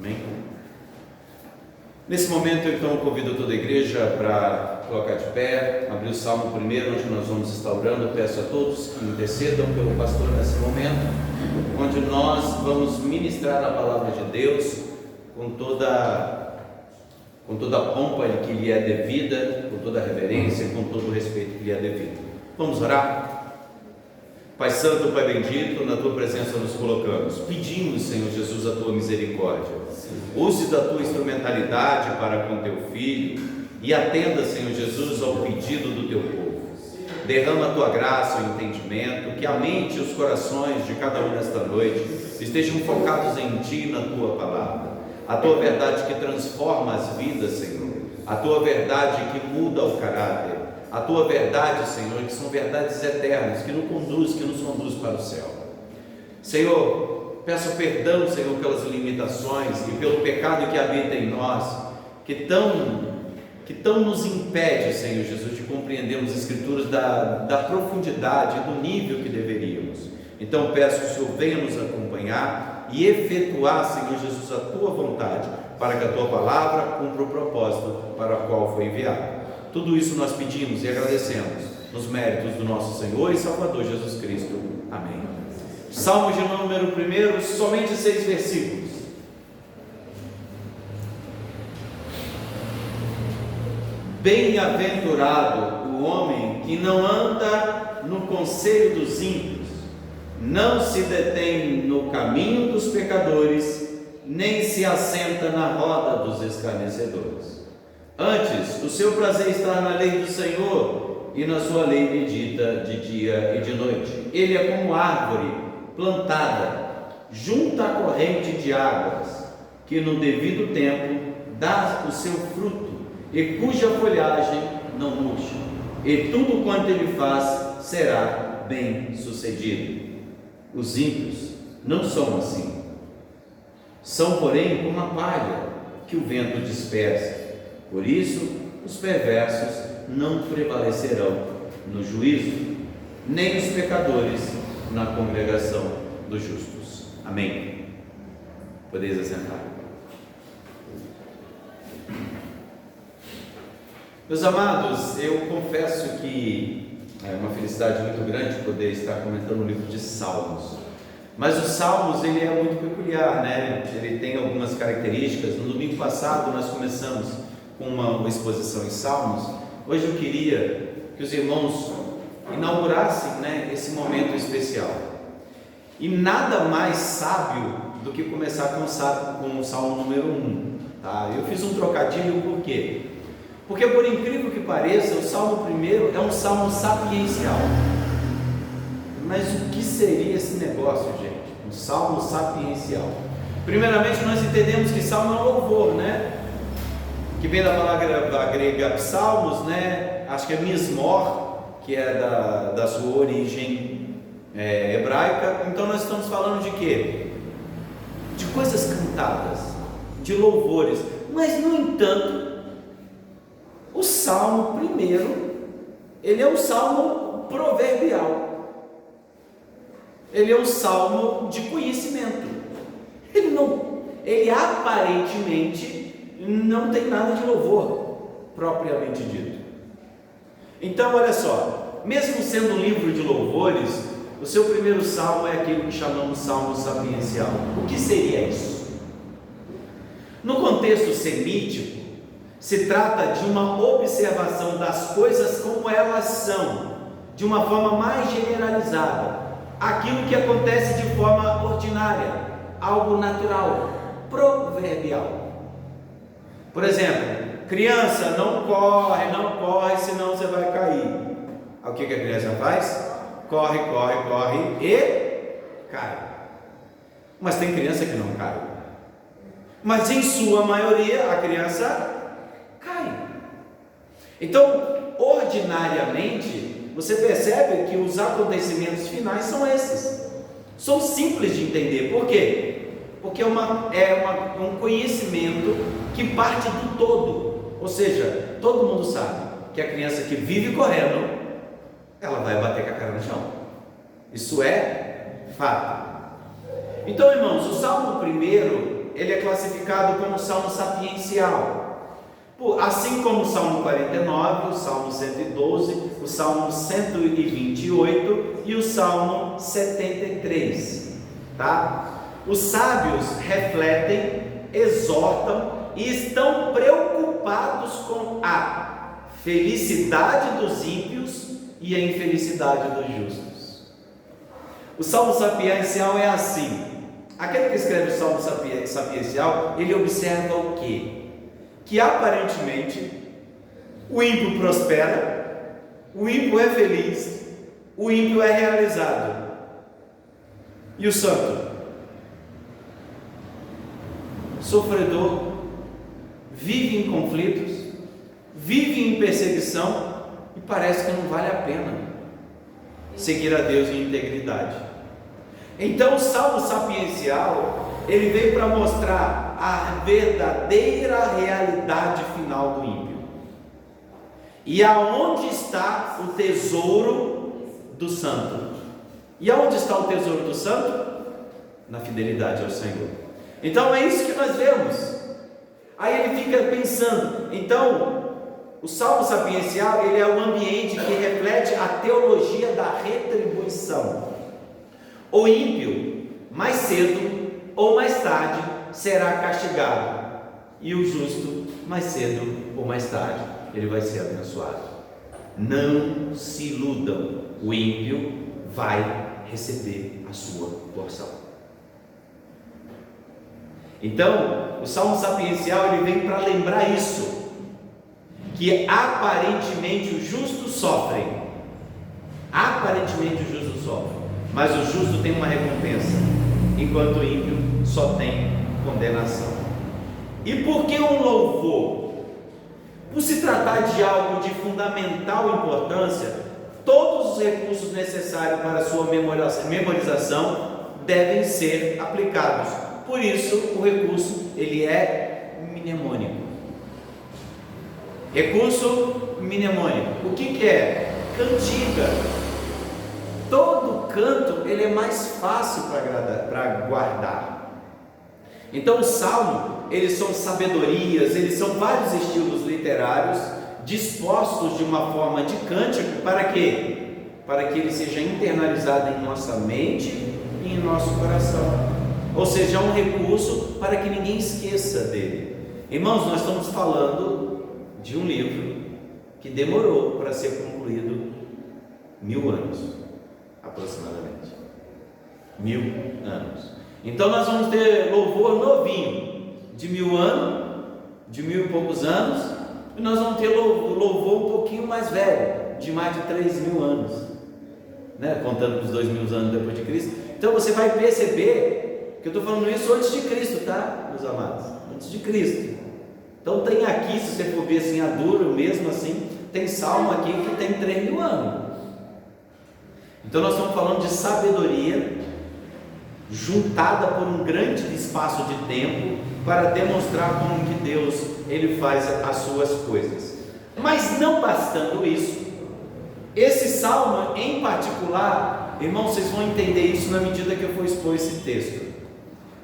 Amém? Nesse momento, então, eu convido toda a igreja para colocar de pé, abrir o Salmo primeiro, onde nós vamos estar orando. Eu peço a todos que intercedam pelo pastor nesse momento, onde nós vamos ministrar a palavra de Deus com toda a pompa que lhe é devida, com toda a reverência, com todo o respeito que lhe é devido. Vamos orar? Pai Santo, Pai Bendito, na Tua presença nos colocamos, pedimos, Senhor Jesus, a Tua misericórdia. Use da Tua instrumentalidade para com Teu Filho e atenda, Senhor Jesus, ao pedido do Teu povo. Derrama a Tua graça, o entendimento, que a mente e os corações de cada um nesta noite estejam focados em Ti e na Tua palavra. A Tua verdade que transforma as vidas, Senhor. A Tua verdade que muda o caráter. A Tua verdade, Senhor, que são verdades eternas, que nos conduz para o céu. Senhor, peço perdão, Senhor, pelas limitações e pelo pecado que habita em nós, que tão nos impede, Senhor Jesus, de compreendermos as Escrituras da profundidade e do nível que deveríamos. Então peço que o Senhor venha nos acompanhar e efetuar, Senhor Jesus, a Tua vontade, para que a Tua palavra cumpra o propósito para o qual foi enviada. Tudo isso nós pedimos e agradecemos nos méritos do nosso Senhor e Salvador Jesus Cristo. Amém. Salmo de número 1, somente 6 versículos. Bem-aventurado o homem que não anda no conselho dos ímpios, não se detém no caminho dos pecadores, nem se assenta na roda dos escarnecedores. Antes, o seu prazer está na lei do Senhor, e na sua lei medita de dia e de noite. Ele é como árvore plantada junto à corrente de águas, que no devido tempo dá o seu fruto, e cuja folhagem não murcha, e tudo quanto ele faz será bem sucedido. Os ímpios não são assim, são porém como a palha que o vento dispersa. Por isso, os perversos não prevalecerão no juízo, nem os pecadores na congregação dos justos. Amém. Podeis assentar. Meus amados, eu confesso que é uma felicidade muito grande poder estar comentando o livro de Salmos. Mas os Salmos, ele é muito peculiar, né? Ele tem algumas características. No domingo passado nós começamos com uma exposição em Salmos. Hoje eu queria que os irmãos inaugurassem, né, esse momento especial. E nada mais sábio do que começar com o Salmo número 1. Tá? Eu fiz um trocadilho, por quê? Porque, por incrível que pareça, o Salmo 1 é um salmo sapiencial. Mas o que seria esse negócio, gente? Um salmo sapiencial. Primeiramente, nós entendemos que salmo é um louvor, né? Que vem da palavra grega psalmos, né? Acho que é mismor, que é da sua origem hebraica. Então nós estamos falando de quê? De coisas cantadas, de louvores. Mas, no entanto, o Salmo 1, ele é um salmo proverbial. Ele é um salmo de conhecimento. Ele aparentemente não tem nada de louvor, propriamente dito. Então, olha só, mesmo sendo um livro de louvores, o seu primeiro salmo é aquilo que chamamos salmo sapiencial. O que seria isso? No contexto semítico, se trata de uma observação das coisas como elas são, de uma forma mais generalizada, aquilo que acontece de forma ordinária, algo natural, proverbial. Por exemplo, criança, não corre, senão você vai cair. O que a criança faz? Corre e cai. Mas tem criança que não cai. Mas em sua maioria a criança cai. Então, ordinariamente, você percebe que os acontecimentos finais são esses. São simples de entender. Por quê? Porque é um conhecimento que parte do todo. Ou seja, todo mundo sabe que a criança que vive correndo, ela vai bater com a cara no chão. Isso é fato. Então, irmãos, o Salmo 1 ele é classificado como salmo sapiencial. Assim como o Salmo 49, o Salmo 112, o Salmo 128 e o Salmo 73, tá? Os sábios refletem, exortam e estão preocupados com a felicidade dos ímpios e a infelicidade dos justos. O Salmo sapiencial é assim. Aquele que escreve o Salmo sapiencial, ele observa o quê? Que aparentemente o ímpio prospera, o ímpio é feliz, o ímpio é realizado. E o santo? Sofredor, vive em conflitos, vive em perseguição e parece que não vale a pena seguir a Deus em integridade. Então o Salmo sapiencial, ele veio para mostrar a verdadeira realidade final do ímpio. E aonde está o tesouro do santo? E aonde está o tesouro do santo? Na fidelidade ao Senhor. Então é isso que nós vemos. Aí ele fica pensando, então o Salmo sapiencial, ele é um ambiente que reflete a teologia da retribuição. O ímpio, mais cedo ou mais tarde, será castigado, e o justo, mais cedo ou mais tarde, ele vai ser abençoado. Não se iludam, o ímpio vai receber a sua porção. Então, o Salmo sapiencial, ele vem para lembrar isso, que aparentemente os justos sofrem, mas o justo tem uma recompensa, enquanto o ímpio só tem condenação. E por que um louvor? Por se tratar de algo de fundamental importância, todos os recursos necessários para a sua memorização devem ser aplicados. Por isso, o recurso, ele é mnemônico. Recurso mnemônico. O que é? Cantiga. Todo canto, ele é mais fácil para guardar. Então o salmo, eles são sabedorias, eles são vários estilos literários dispostos de uma forma de cântico. Para quê? Para que ele seja internalizado em nossa mente e em nosso coração. Ou seja, é um recurso para que ninguém esqueça dele. Irmãos, nós estamos falando de um livro que demorou para ser concluído 1000 anos, aproximadamente 1000 anos. Então nós vamos ter louvor novinho, de 1000 anos, de 1000 e poucos anos, e nós vamos ter louvor um pouquinho mais velho, de mais de 3000 anos, né? Contando com os 2000 anos depois de Cristo. Então você vai perceber que eu estou falando isso antes de Cristo, tá, meus amados? Antes de Cristo. Então tem aqui, se você for ver assim a duro, mesmo assim, tem salmo aqui que tem 3000 anos. Então nós estamos falando de sabedoria juntada por um grande espaço de tempo para demonstrar como que Deus, ele faz as suas coisas. Mas não bastando isso, esse salmo em particular, irmãos, vocês vão entender isso na medida que eu for expor esse texto.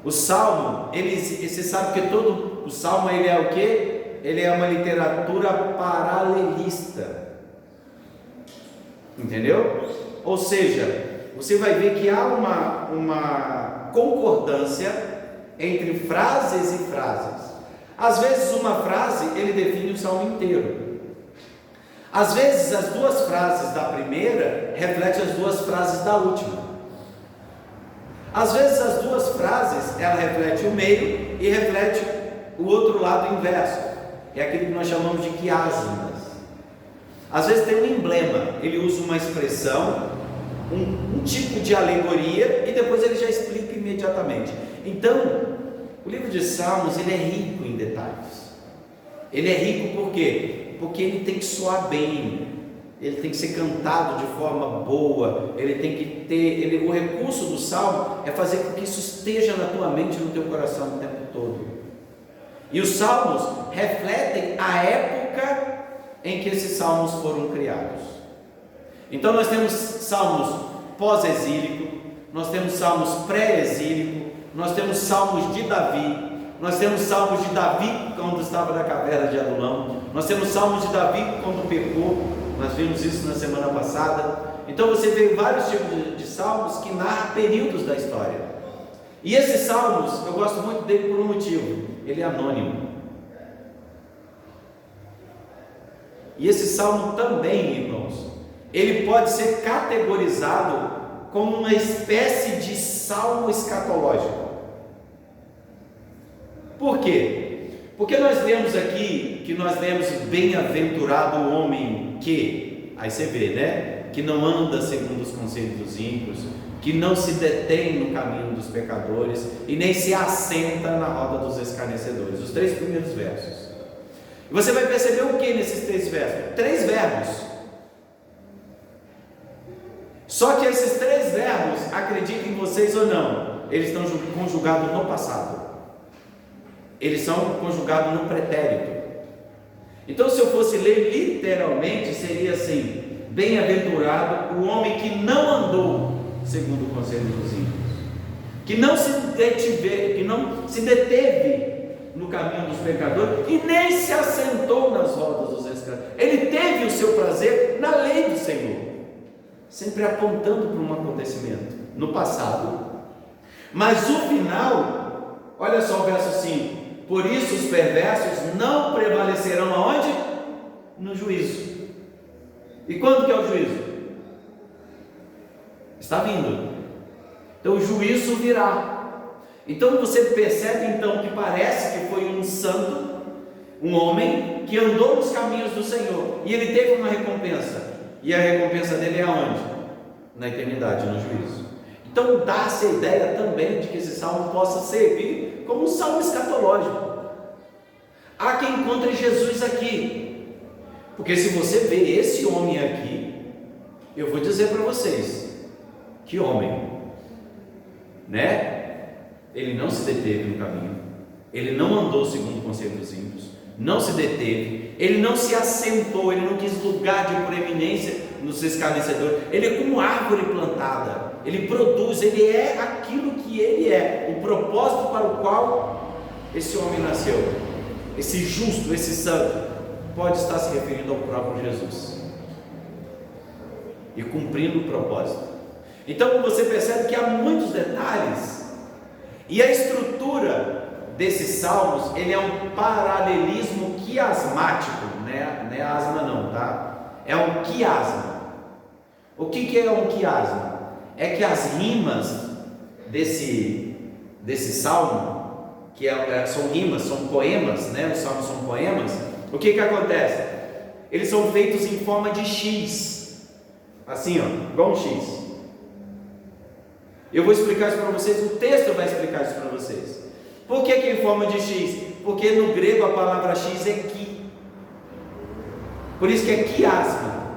O salmo, você sabe que todo o salmo, ele é o quê? Ele é uma literatura paralelista, entendeu? Ou seja, você vai ver que há uma concordância entre frases e frases. Às vezes uma frase, ele define o salmo inteiro. Às vezes as duas frases da primeira refletem as duas frases da última. Às vezes as duas frases, ela reflete o meio e reflete o outro lado inverso. É aquilo que nós chamamos de quiásmas. Às vezes tem um emblema, ele usa uma expressão, um tipo de alegoria, e depois ele já explica imediatamente. Então, o livro de Salmos, ele é rico em detalhes. Ele é rico por quê? Porque ele tem que soar bem, ele tem que ser cantado de forma boa, ele tem que ter, o recurso do salmo é fazer com que isso esteja na tua mente e no teu coração o tempo todo. E os salmos refletem a época em que esses salmos foram criados. Então nós temos salmos pós-exílico, nós temos salmos pré-exílico, nós temos salmos de Davi, Nós temos salmos de Davi quando estava na caverna de Adulão. Nós temos salmos de Davi quando pecou. Nós vimos isso na semana passada. Então você vê vários tipos de salmos que narram períodos da história. E esses salmos, eu gosto muito dele por um motivo: ele é anônimo. E esse salmo também, irmãos, ele pode ser categorizado como uma espécie de salmo escatológico. Por quê? Porque nós lemos aqui, que nós lemos bem-aventurado o homem que, aí você vê, né? Que não anda segundo os conselhos dos ímpios, que não se detém no caminho dos pecadores e nem se assenta na roda dos escarnecedores. Os 3 primeiros versos. E você vai perceber o que nesses 3 versos? 3 verbos. Só que esses 3 verbos, acreditem vocês ou não, eles estão conjugados no passado. Eles são conjugados no pretérito. Então, se eu fosse ler literalmente, seria assim: bem-aventurado o homem que não andou segundo o conselho dos ímpios, que não se deteve no caminho dos pecadores e nem se assentou nas rodas dos escravos. Ele teve o seu prazer na lei do Senhor, sempre apontando para um acontecimento no passado. Mas o final, olha só o verso 5: por isso os perversos não prevalecerão aonde? No juízo. E quando que é o juízo? Está vindo. Então o juízo virá. Então você percebe então que parece que foi um santo, um homem que andou nos caminhos do Senhor, e ele teve uma recompensa. E a recompensa dele é aonde? Na eternidade, no juízo. Então dá-se a ideia também de que esse salmo possa servir como um salmo escatológico. Há quem encontre Jesus aqui, porque se você vê esse homem aqui, eu vou dizer para vocês, que homem, né? Ele não se deteve no caminho, ele não andou segundo o conselho dos ímpios, não se deteve, ele não se assentou, ele não quis lugar de preeminência nos escarnecedores. Ele é como árvore plantada, ele produz, ele é aquilo que ele é, o propósito para o qual esse homem nasceu. Esse justo, esse santo, pode estar se referindo ao próprio Jesus e cumprindo o propósito. Então você percebe que há muitos detalhes, e a estrutura desses salmos, ele é um paralelismo quiasmático, né? Não é asma não, tá? É um quiasma. O que é um quiasma? É que as rimas desse salmo, que são rimas, são poemas, né? Os salmos são poemas. O que acontece? Eles são feitos em forma de X, assim, ó, igual um X. Eu vou explicar isso para vocês, o texto vai explicar isso para vocês. Por que em forma de X? Porque no grego a palavra X é ki. Por isso que é quiasma.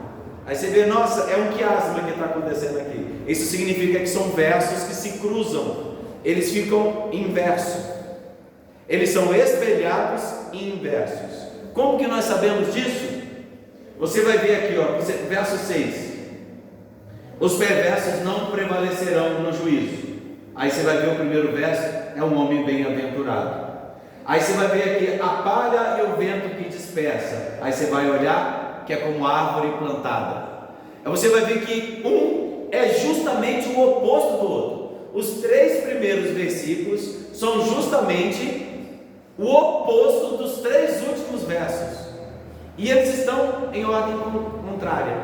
Aí você vê, nossa, é um quiasma que está acontecendo aqui. Isso significa que são versos que se cruzam, eles ficam inversos, eles são espelhados e inversos. Como que nós sabemos disso? Você vai ver aqui, ó, verso 6: os perversos não prevalecerão no juízo. Aí você vai ver o primeiro verso, é um homem bem-aventurado. Aí você vai ver aqui a palha e o vento que dispersa. Aí você vai olhar que é como árvore plantada. Aí você vai ver que um é justamente o oposto do outro. Os 3 primeiros versículos são justamente o oposto dos 3 últimos versos, e eles estão em ordem contrária.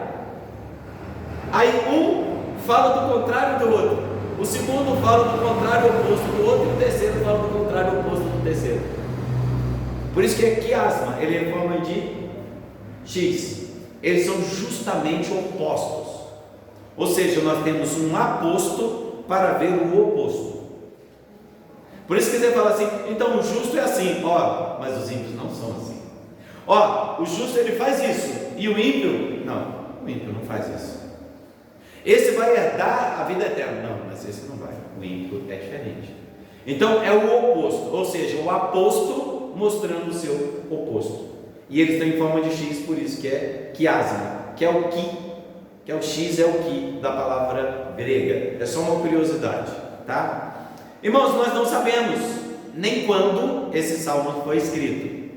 Aí um fala do contrário do outro, o segundo fala do contrário oposto do outro, e o terceiro fala do contrário oposto do terceiro. Por isso que é quiasma, ele é em forma de X. Eles são justamente opostos. Ou seja, nós temos um aposto para ver o oposto. Por isso que você fala assim, então o justo é assim, ó, mas os ímpios não são assim. Ó, o justo ele faz isso, e o ímpio, não, o ímpio não faz isso. Esse vai herdar a vida eterna, não, mas esse não vai, o ímpio é diferente. Então é o oposto, ou seja, o aposto mostrando o seu oposto. E eles estão em forma de X, por isso que é quiasma, que é o que é o X, é o que da palavra grega. É só uma curiosidade, tá? Irmãos, nós não sabemos nem quando esse salmo foi escrito,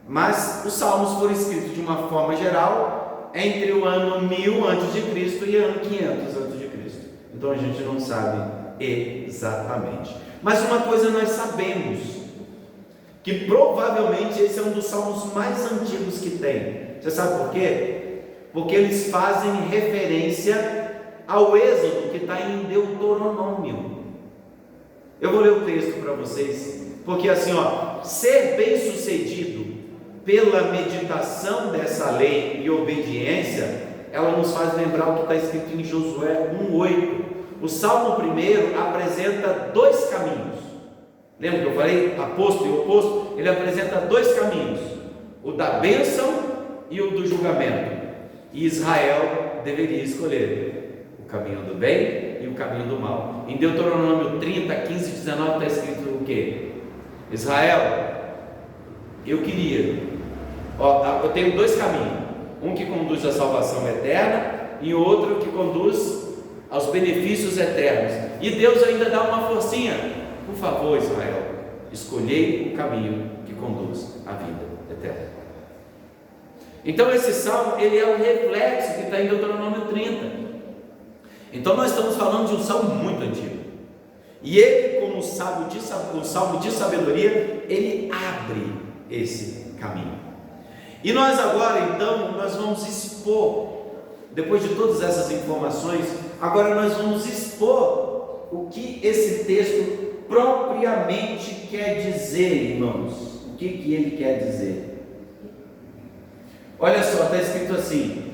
mas os salmos foram escritos de uma forma geral entre o ano 1000 a.C. e o ano 500 a.C. Então a gente não sabe exatamente, mas uma coisa nós sabemos, que provavelmente esse é um dos salmos mais antigos que tem. Você sabe por quê? Porque eles fazem referência ao Êxodo que está em Deuteronômio. Eu vou ler o texto para vocês, porque assim, ser bem sucedido pela meditação dessa lei e obediência, ela nos faz lembrar o que está escrito em Josué 1:8. O Salmo 1 apresenta dois caminhos. Lembra que eu falei? Aposto e oposto. Ele apresenta dois caminhos: o da bênção e o do julgamento. E Israel deveria escolher o caminho do bem e o caminho do mal. Em Deuteronômio 30, 15 e 19 está escrito o quê? Israel, eu tenho dois caminhos, um que conduz à salvação eterna e outro que conduz aos benefícios eternos. E Deus ainda dá uma forcinha: por favor, Israel, escolhei o caminho que conduz à vida eterna. Então esse salmo, ele é o reflexo que está em Deuteronômio 30. Então nós estamos falando de um salmo muito antigo, e ele, como o salmo de sabedoria, ele abre esse caminho. E nós agora, então, nós vamos expor, depois de todas essas informações, agora nós vamos expor o que esse texto propriamente quer dizer, irmãos. O que ele quer dizer? Olha só, está escrito assim: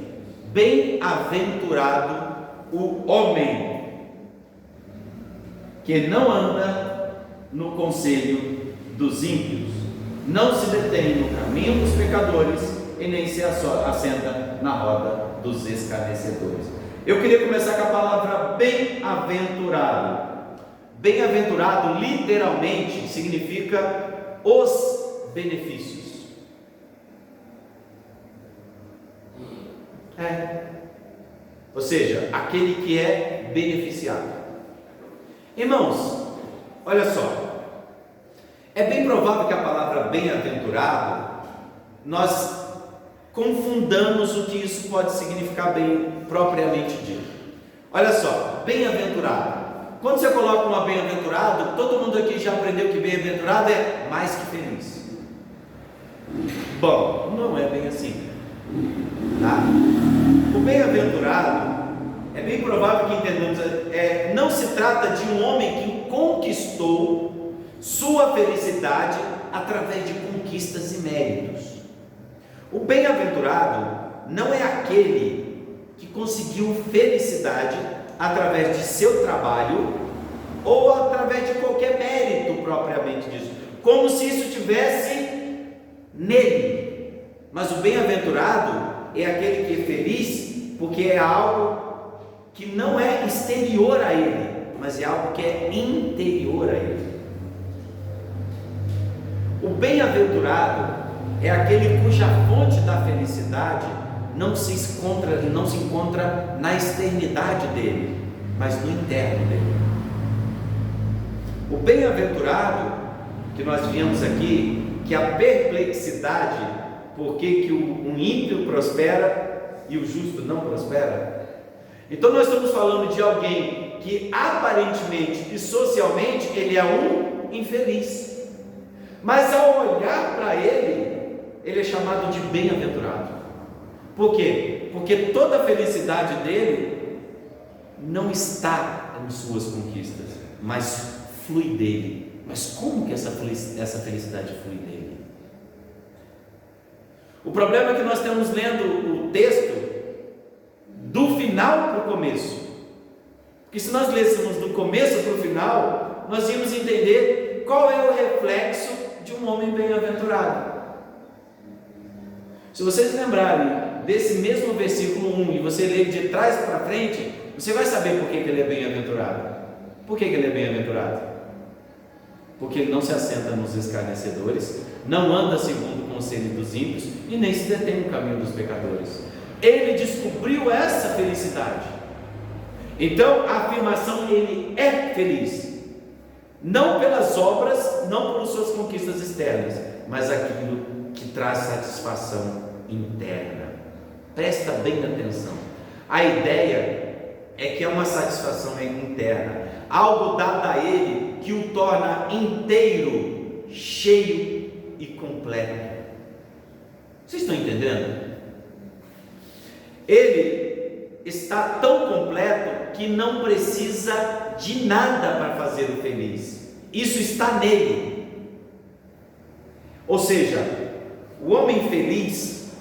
bem-aventurado o homem que não anda no conselho dos ímpios, não se detém no caminho dos pecadores e nem se assenta na roda dos escarnecedores. Eu queria começar com a palavra bem-aventurado. Bem-aventurado literalmente significa os benefícios. Ou seja, aquele que é beneficiado. Irmãos, olha só, é bem provável que a palavra bem-aventurado, nós confundamos o que isso pode significar bem propriamente dito. Olha só, bem-aventurado, quando você coloca uma bem-aventurado, todo mundo aqui já aprendeu que bem-aventurado é mais que feliz. Bom, não é bem assim, tá? O bem-aventurado, é bem provável que entendamos, não se trata de um homem que conquistou sua felicidade através de conquistas e méritos. O bem-aventurado não é aquele que conseguiu felicidade através de seu trabalho ou através de qualquer mérito propriamente disso, como se isso tivesse nele. Mas o bem-aventurado é aquele que é feliz porque é algo que não é exterior a ele, mas é algo que é interior a ele. O bem-aventurado é aquele cuja fonte da felicidade não se encontra na externidade dele, mas no interno dele. O bem-aventurado, que nós vimos aqui, que a perplexidade, por que um ímpio prospera e o justo não prospera. Então nós estamos falando de alguém que aparentemente e socialmente ele é um infeliz, mas ao olhar para ele é chamado de bem-aventurado. Por quê? Porque toda a felicidade dele não está em suas conquistas, mas flui dele. Mas como que essa felicidade flui dele? O problema é que nós estamos lendo o texto do final para o começo, porque se nós lêssemos do começo para o final, nós íamos entender qual é o reflexo de um homem bem-aventurado. Se vocês lembrarem desse mesmo versículo 1 e você ler de trás para frente, você vai saber por que ele é bem-aventurado. Por que ele é bem-aventurado? Porque ele não se assenta nos escarnecedores, não anda segundo o conselho dos ímpios e nem se detém no caminho dos pecadores. Ele descobriu essa felicidade. Então a afirmação, ele é feliz. não pelas obras, não por suas conquistas externas, mas aquilo que traz satisfação interna. Presta bem atenção. A ideia é que é uma satisfação interna, algo dado a ele que o torna inteiro, cheio e completo. Vocês estão entendendo? Ele está tão completo que não precisa de nada para fazê-lo feliz. Isso está nele. Ou seja, o homem feliz,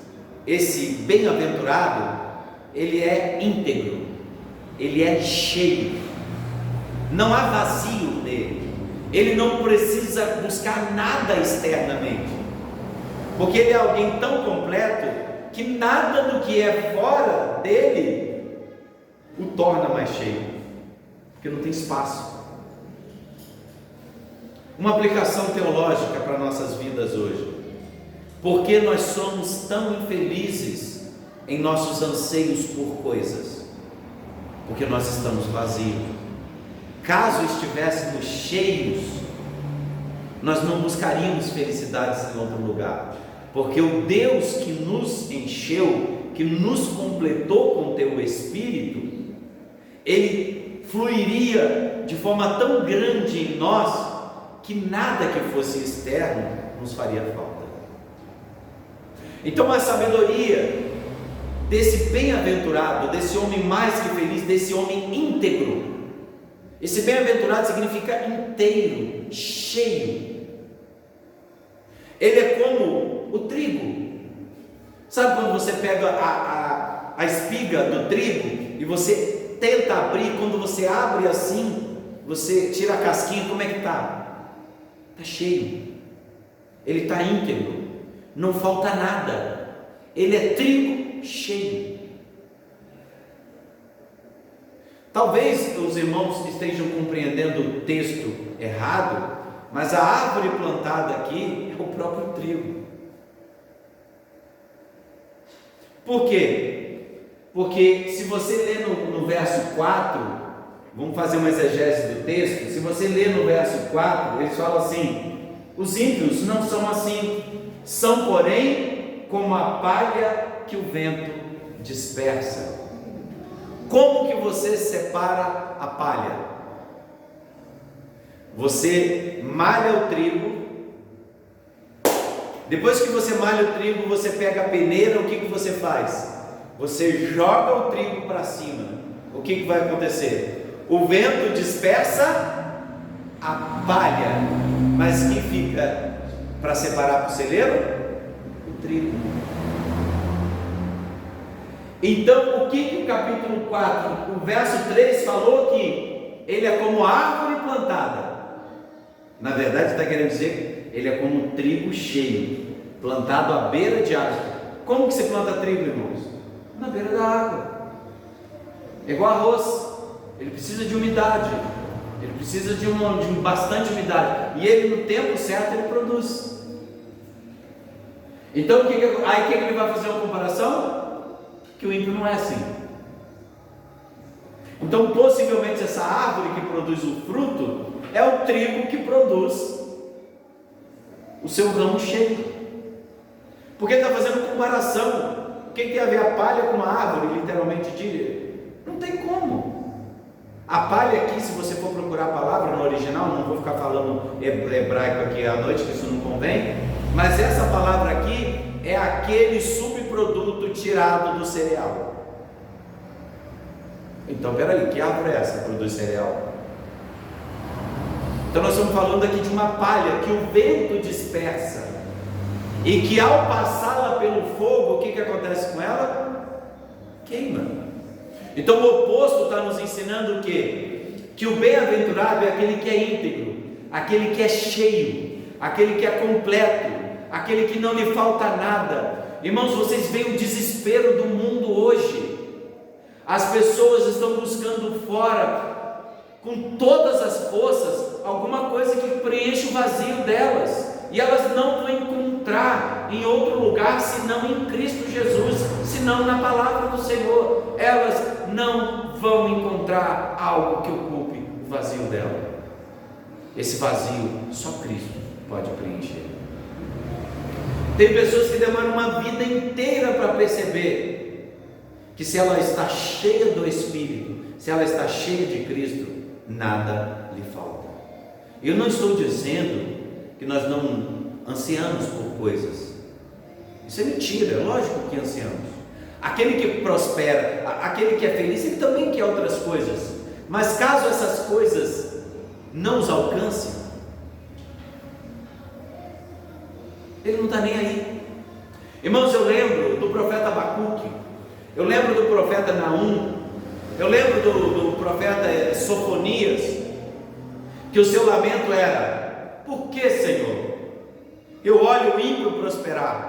esse bem-aventurado, ele é íntegro, ele é cheio, não há vazio nele, ele não precisa buscar nada externamente, porque ele é alguém tão completo que nada do que é fora dele o torna mais cheio, porque não tem espaço. Uma aplicação teológica para nossas vidas hoje: por que nós somos tão infelizes em nossos anseios por coisas? Porque nós estamos vazios. Caso estivéssemos cheios, nós não buscaríamos felicidades em outro lugar, porque o Deus que nos encheu, que nos completou com teu Espírito, Ele fluiria de forma tão grande em nós, que nada que fosse externo nos faria falta. Então a sabedoria desse bem-aventurado, desse homem mais que feliz, desse homem íntegro, esse bem-aventurado significa inteiro, cheio. Ele é como o trigo. Sabe quando você pega a espiga do trigo e você tenta abrir, quando você abre assim, você tira a casquinha, como é que está? Está cheio. Ele está íntegro, não falta nada. Ele é trigo cheio. Talvez os irmãos estejam compreendendo o texto errado, mas a árvore plantada aqui é o próprio trigo. Por quê? Porque se você ler no verso 4, vamos fazer uma exegese do texto. Se você ler no verso 4, eles falam assim: os ímpios não são assim, são porém como a palha que o vento dispersa. Como que você separa a palha? Você malha o trigo. Depois que você malha o trigo, você pega a peneira. O que você faz? Você joga o trigo para cima. O que vai acontecer? O vento dispersa a palha. Mas quem fica para separar para o celeiro? O trigo. Então, o que o capítulo 4, o verso 3 falou? Que ele é como árvore plantada. Na verdade está querendo dizer, ele é como um trigo cheio, plantado à beira de água. Como que se planta trigo, irmãos? Na beira da água. É igual arroz, ele precisa de umidade, ele precisa de bastante umidade, e ele no tempo certo ele produz. Então aí que ele vai fazer uma comparação? Que o ímpio não é assim. Então possivelmente essa árvore que produz o fruto é o trigo que produz o seu ramo cheio. Porque ele está fazendo comparação. O que tem a ver a palha com a árvore, literalmente diria? Não tem como. A palha aqui, se você for procurar a palavra no original, não vou ficar falando hebraico aqui à noite, que isso não convém, mas essa palavra aqui é aquele subproduto tirado do cereal. Então, peraí, que árvore é essa que produz cereal? Então nós estamos falando aqui de uma palha que o vento dispersa, e que ao passá-la pelo fogo, o que acontece com ela? Queima. Então o oposto está nos ensinando o quê? Que o bem-aventurado é aquele que é íntegro, aquele que é cheio, aquele que é completo, aquele que não lhe falta nada. Irmãos, vocês veem o desespero do mundo hoje. As pessoas estão buscando fora, com todas as forças, alguma coisa que preenche o vazio delas, e elas não vão encontrar em outro lugar senão em Cristo Jesus, senão na palavra do Senhor. Elas não vão encontrar algo que ocupe o vazio dela. esse vazio só Cristo pode preencher. Tem pessoas que demoram uma vida inteira para perceber que se ela está cheia do Espírito, se ela está cheia de Cristo, nada lhe falta. Eu não estou dizendo que nós não ansiamos por coisas. Isso é mentira, é lógico que ansiamos. Aquele que prospera, aquele que é feliz, ele também quer outras coisas. Mas caso essas coisas não os alcancem, ele não está nem aí. Irmãos, eu lembro do profeta Abacuque, eu lembro do profeta Naum, eu lembro do profeta Sofonias, que o seu lamento era: por que, Senhor, eu olho o ímpio prosperar?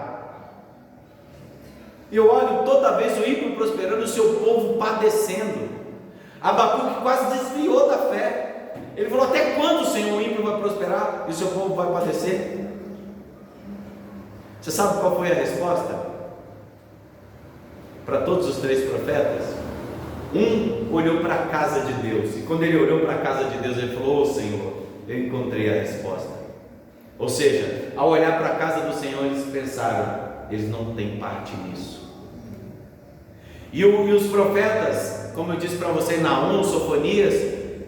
Eu olho toda vez o ímpio prosperando, o seu povo padecendo. Abacuque quase desviou da fé. Ele falou: até quando, Senhor, o ímpio vai prosperar e o seu povo vai padecer? Você sabe qual foi a resposta para todos os três profetas? Um olhou para a casa de Deus, e quando ele olhou para a casa de Deus, ele falou: Senhor, eu encontrei a resposta. Ou seja, ao olhar para a casa do Senhor, eles pensaram: eles não têm parte nisso. E os profetas, como eu disse para você, Naum, Sofonias,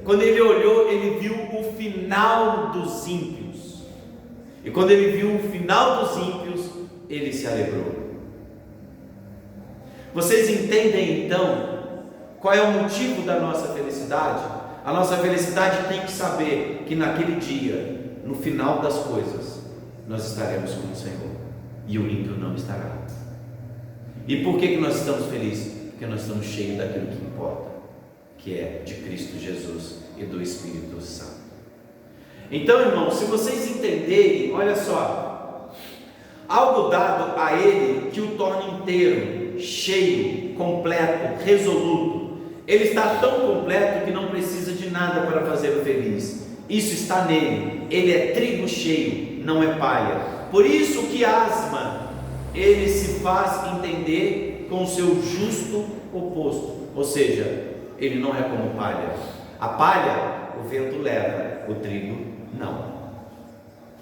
quando ele olhou, ele viu o final dos ímpios. E quando ele viu o final dos ímpios, ele se alegrou. Vocês entendem então qual é o motivo da nossa felicidade? A nossa felicidade tem que saber que naquele dia, no final das coisas, nós estaremos com o Senhor e o ímpio não estará. E por que nós estamos felizes? Porque nós estamos cheios daquilo que importa, que é de Cristo Jesus e do Espírito Santo. Então, irmãos, se vocês entenderem, olha só, algo dado a Ele que o torna inteiro, cheio, completo, resoluto. Ele está tão completo que não precisa de nada para fazê-lo feliz. Isso está nele. Ele é trigo cheio, não é palha. Por isso que asma, ele se faz entender com o seu justo oposto. Ou seja, ele não é como palha. A palha, o vento leva, o trigo não.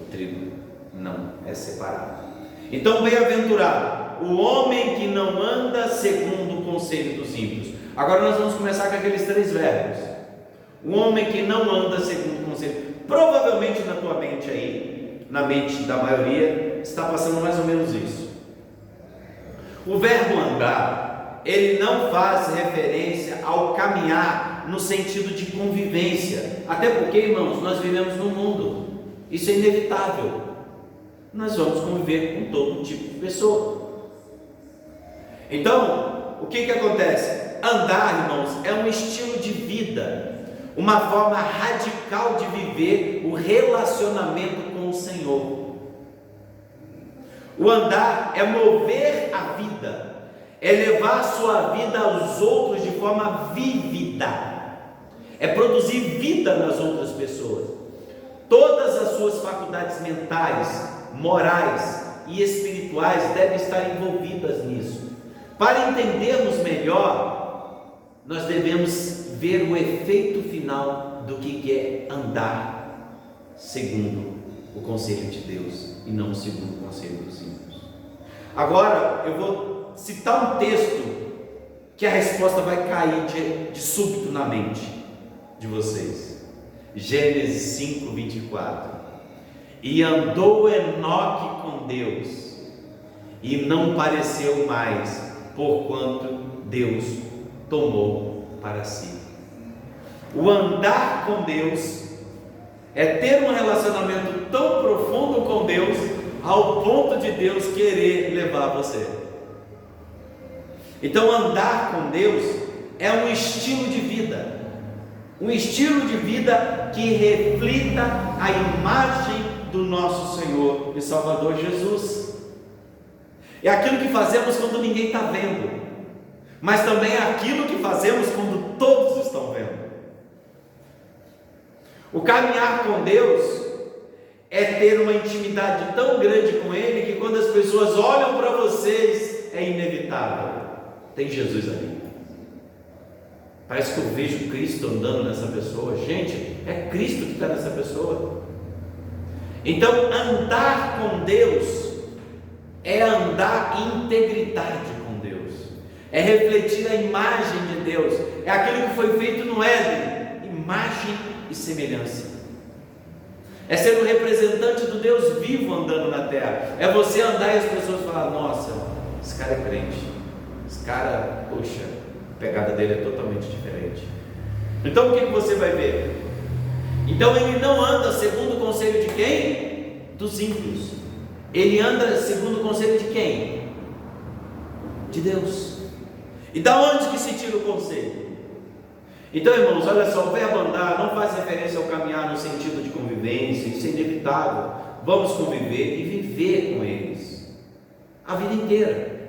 O trigo não é separado. Então, bem-aventurado o homem que não anda segundo o conselho dos ímpios. Agora nós vamos começar com aqueles três verbos. O homem que não anda segundo o conselho. Provavelmente na tua mente aí, na mente da maioria, está passando mais ou menos isso. O verbo andar, ele não faz referência ao caminhar no sentido de convivência. Até porque, irmãos, nós vivemos no mundo. Isso é inevitável. Nós vamos conviver com todo tipo de pessoa. Então, o que acontece? Andar, irmãos, é um estilo de vida, uma forma radical de viver o relacionamento com o Senhor. O andar é mover a vida, é levar a sua vida aos outros de forma vívida, é produzir vida nas outras pessoas. Todas as suas faculdades mentais, morais e espirituais devem estar envolvidas nisso. Para entendermos melhor, nós devemos ver o efeito final do que é andar segundo o conselho de Deus e não segundo o conselho dos ímpios. Agora eu vou citar um texto que a resposta vai cair de súbito na mente de vocês. Gênesis 5, 24. E andou Enoque com Deus, e não pareceu mais, porquanto Deus tomou para si. O andar com Deus é ter um relacionamento tão profundo com Deus, ao ponto de Deus querer levar você. Então, andar com Deus é um estilo de vida, um estilo de vida que reflita a imagem do nosso Senhor e Salvador Jesus. É aquilo que fazemos quando ninguém está vendo, mas também é aquilo que fazemos quando todos estão vendo. O caminhar com Deus é ter uma intimidade tão grande com Ele, que quando as pessoas olham para vocês, é inevitável: tem Jesus ali. Parece que eu vejo Cristo andando nessa pessoa. Gente, é Cristo que está nessa pessoa. Então, andar com Deus é andar em integridade com Deus, é refletir a imagem de Deus, é aquilo que foi feito no Éden, imagem e semelhança. É ser um representante do Deus vivo andando na terra. É você andar e as pessoas falarem: nossa, esse cara é crente, esse cara, poxa, a pegada dele é totalmente diferente. Então o que você vai ver? Então ele não anda segundo o conselho de quem? Dos ímpios. Ele anda segundo o conselho de quem? De Deus. E da onde que se tira o conselho? Então, irmãos, olha só, o verbo andar não faz referência ao caminhar no sentido de convivência, isso é inevitável. Vamos conviver e viver com eles a vida inteira.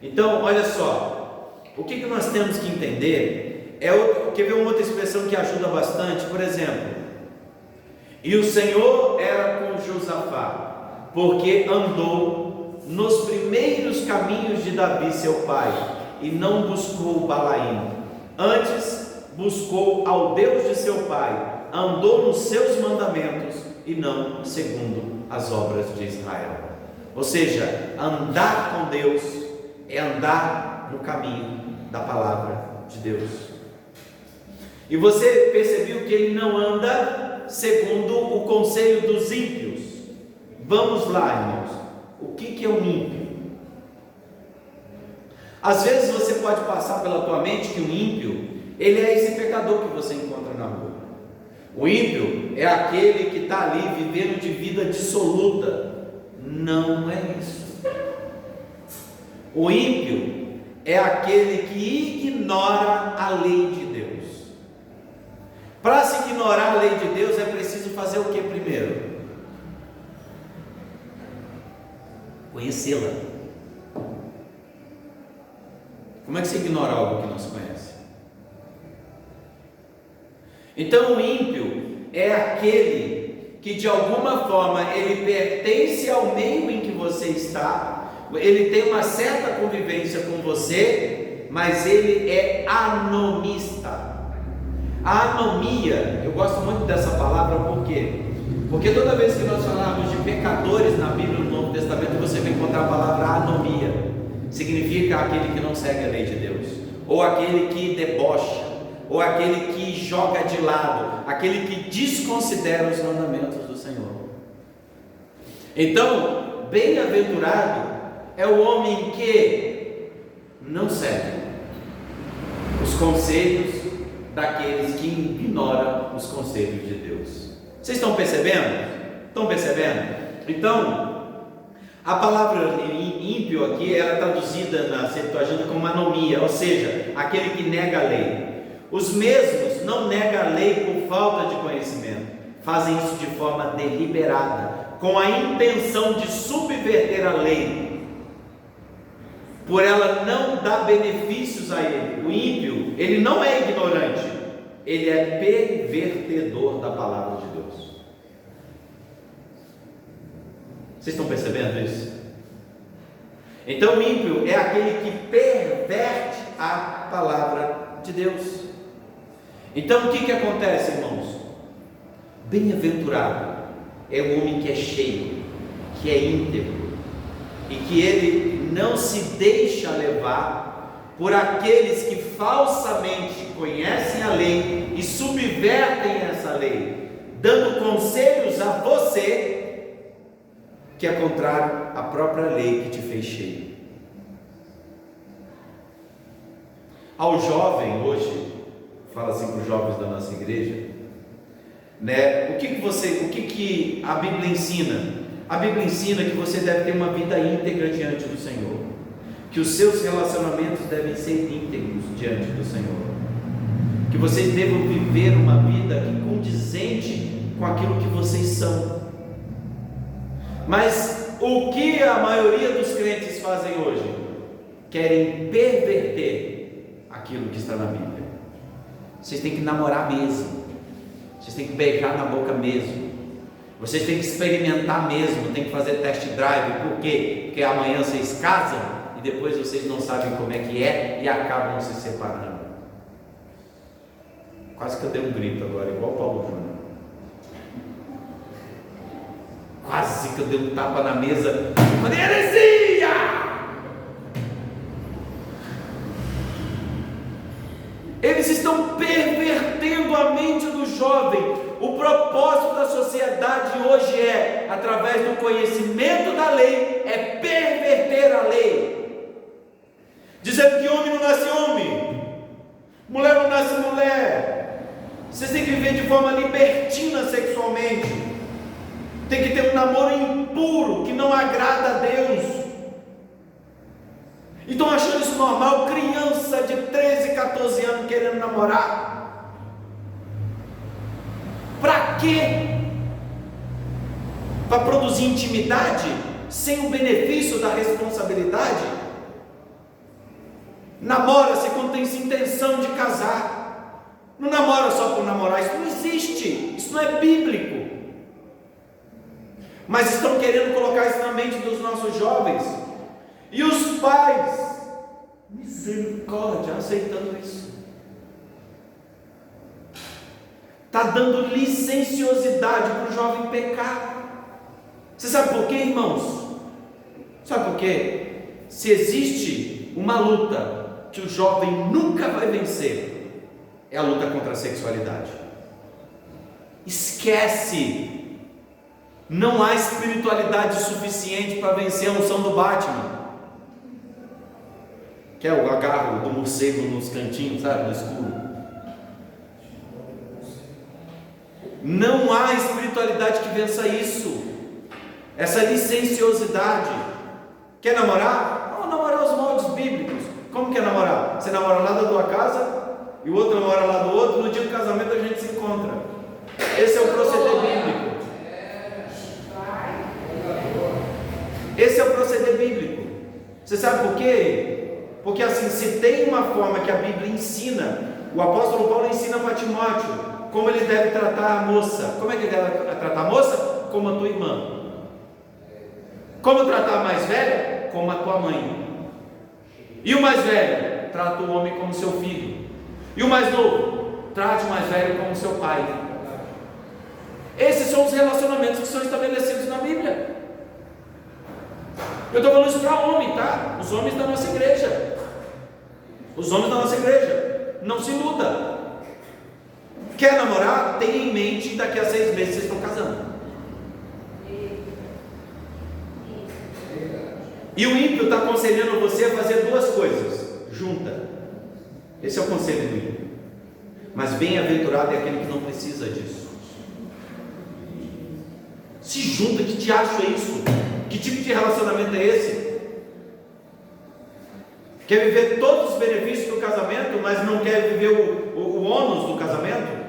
Então, olha só, o que nós temos que entender quer ver uma outra expressão que ajuda bastante? Por exemplo, e o Senhor era com Josafá, porque andou nos primeiros caminhos de Davi seu pai, e não buscou Balaim, antes buscou ao Deus de seu pai, andou nos seus mandamentos e não segundo as obras de Israel. Ou seja, andar com Deus é andar no caminho da palavra de Deus. E você percebeu que ele não anda segundo o conselho dos ímpios. Vamos lá, irmãos, o que é um ímpio? Às vezes você pode passar pela tua mente que o ímpio, ele é esse pecador que você encontra na rua. O ímpio é aquele que está ali vivendo de vida dissoluta. Não é isso. O ímpio é aquele que ignora a lei de Deus. Para se ignorar a lei de Deus é preciso fazer o que primeiro? Conhecê-la. Como é que você ignora algo que não se conhece? Então o ímpio é aquele que de alguma forma ele pertence ao meio em que você está, ele tem uma certa convivência com você, mas ele é anomista. A anomia, eu gosto muito dessa palavra, por quê? Porque toda vez que nós falamos de pecadores na Bíblia, no Novo Testamento, você vai encontrar a palavra anomia. Significa aquele que não segue a lei de Deus, ou aquele que debocha, ou aquele que joga de lado, aquele que desconsidera os mandamentos do Senhor. Então, bem-aventurado é o homem que não segue os conselhos daqueles que ignoram os conselhos de Deus. Vocês estão percebendo? Estão percebendo? Então, a palavra ímpio aqui, ela é traduzida na Septuaginta como anomia, ou seja, aquele que nega a lei. Os mesmos não negam a lei por falta de conhecimento, fazem isso de forma deliberada, com a intenção de subverter a lei, por ela não dar benefícios a ele. O ímpio, ele não é ignorante, ele é pervertedor da palavra de Deus. Vocês estão percebendo isso? Então o ímpio é aquele que perverte a palavra de Deus. Então o que acontece, irmãos? Bem-aventurado é o homem que é cheio, que é íntegro, e que ele não se deixa levar por aqueles que falsamente conhecem a lei e subvertem essa lei, dando conselhos a você que é contrário à própria lei que te fez cheio. Ao jovem hoje, fala assim para os jovens da nossa igreja, né? O que a Bíblia ensina? A Bíblia ensina que você deve ter uma vida íntegra diante do Senhor, que os seus relacionamentos devem ser íntegros diante do Senhor, que vocês devam viver uma vida condizente com aquilo que vocês são. Mas o que a maioria dos crentes fazem hoje? Querem perverter aquilo que está na Bíblia. Vocês têm que namorar mesmo, vocês têm que beijar na boca mesmo, vocês têm que experimentar mesmo, tem que fazer test drive. Por quê? Porque amanhã vocês casam e depois vocês não sabem como é que é e acabam se separando. Quase que eu dei um grito agora, igual o Paulo Júnior. Quase que eu dei um tapa na mesa. Falei, heresia! Eles estão pervertendo a mente do jovem. O propósito da sociedade hoje é, através do conhecimento da lei, é perverter a lei. Dizendo que homem não nasce homem, mulher não nasce mulher. Vocês têm que viver de forma libertina sexualmente. Tem que ter um namoro impuro, que não agrada a Deus. E estão achando isso normal, criança de 13, 14 anos querendo namorar. Para quê? Para produzir intimidade sem o benefício da responsabilidade? Namora-se quando tem intenção de casar. Não namora só por namorar, isso não existe, isso não é bíblico. Mas estão querendo colocar isso na mente dos nossos jovens. E os pais, misericórdia, aceitando isso. Está dando licenciosidade para o jovem pecar. Você sabe por quê, irmãos? Sabe por quê? Se existe uma luta que o jovem nunca vai vencer, é a luta contra a sexualidade. Esquece. Não há espiritualidade suficiente para vencer a unção do Batman, que é o agarro do morcego nos cantinhos, sabe, no escuro. Não há espiritualidade que vença isso, essa licenciosidade. Quer namorar? Vamos namorar os moldes bíblicos. Como que é namorar? Você namora lá da tua casa e o outro namora lá do outro, no dia do casamento a gente se encontra. Esse é o proceder bíblico. Esse é o proceder bíblico. Você sabe por quê? Porque assim, se tem uma forma que a Bíblia ensina, o apóstolo Paulo ensina para Timóteo como ele deve tratar a moça. Como é que ele deve tratar a moça? Como a tua irmã. Como tratar a mais velha? Como a tua mãe. E o mais velho? Trata o homem como seu filho. E o mais novo? Trate o mais velho como seu pai. Esses são os relacionamentos que são estabelecidos na Bíblia. Eu estou falando isso para homem, tá? Os homens da nossa igreja. Os homens da nossa igreja. Não se iluda. Quer namorar? Tenha em mente que daqui a 6 meses vocês estão casando. E o ímpio está aconselhando você a fazer 2 coisas. Junta. Esse é o conselho do ímpio. Mas bem-aventurado é aquele que não precisa disso. Se junta, que diacho é isso? Que tipo de relacionamento é esse? Quer viver todos os benefícios do casamento, mas não quer viver o ônus do casamento?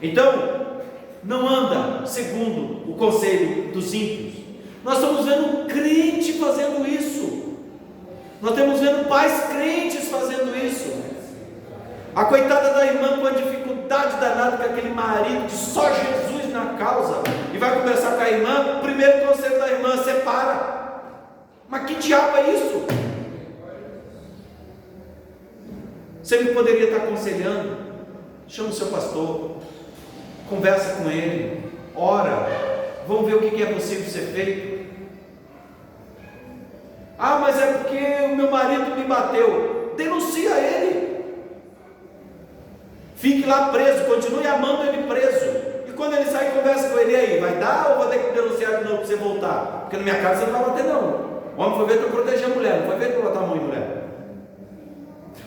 Então, não anda segundo o conselho dos ímpios. Nós estamos vendo crente fazendo isso. Nós estamos vendo pais crentes fazendo isso. A coitada da irmã com a dificuldade danada com aquele marido que só Jesus na causa, e vai conversar com a irmã. O primeiro conselho da irmã: separa. Mas que diabo é isso? Você me poderia estar aconselhando. Chama o seu pastor, conversa com ele, ora, vamos ver o que é possível ser feito. Ah, mas é porque o meu marido me bateu. Denuncia ele. Fique lá preso, continue amando ele preso. E quando ele sai, conversa com ele. E aí, vai dar ou vou ter que denunciar de novo para você voltar? Porque na minha casa você não vai bater não. O homem foi feito para proteger a mulher, não foi feito para botar a mão em mulher.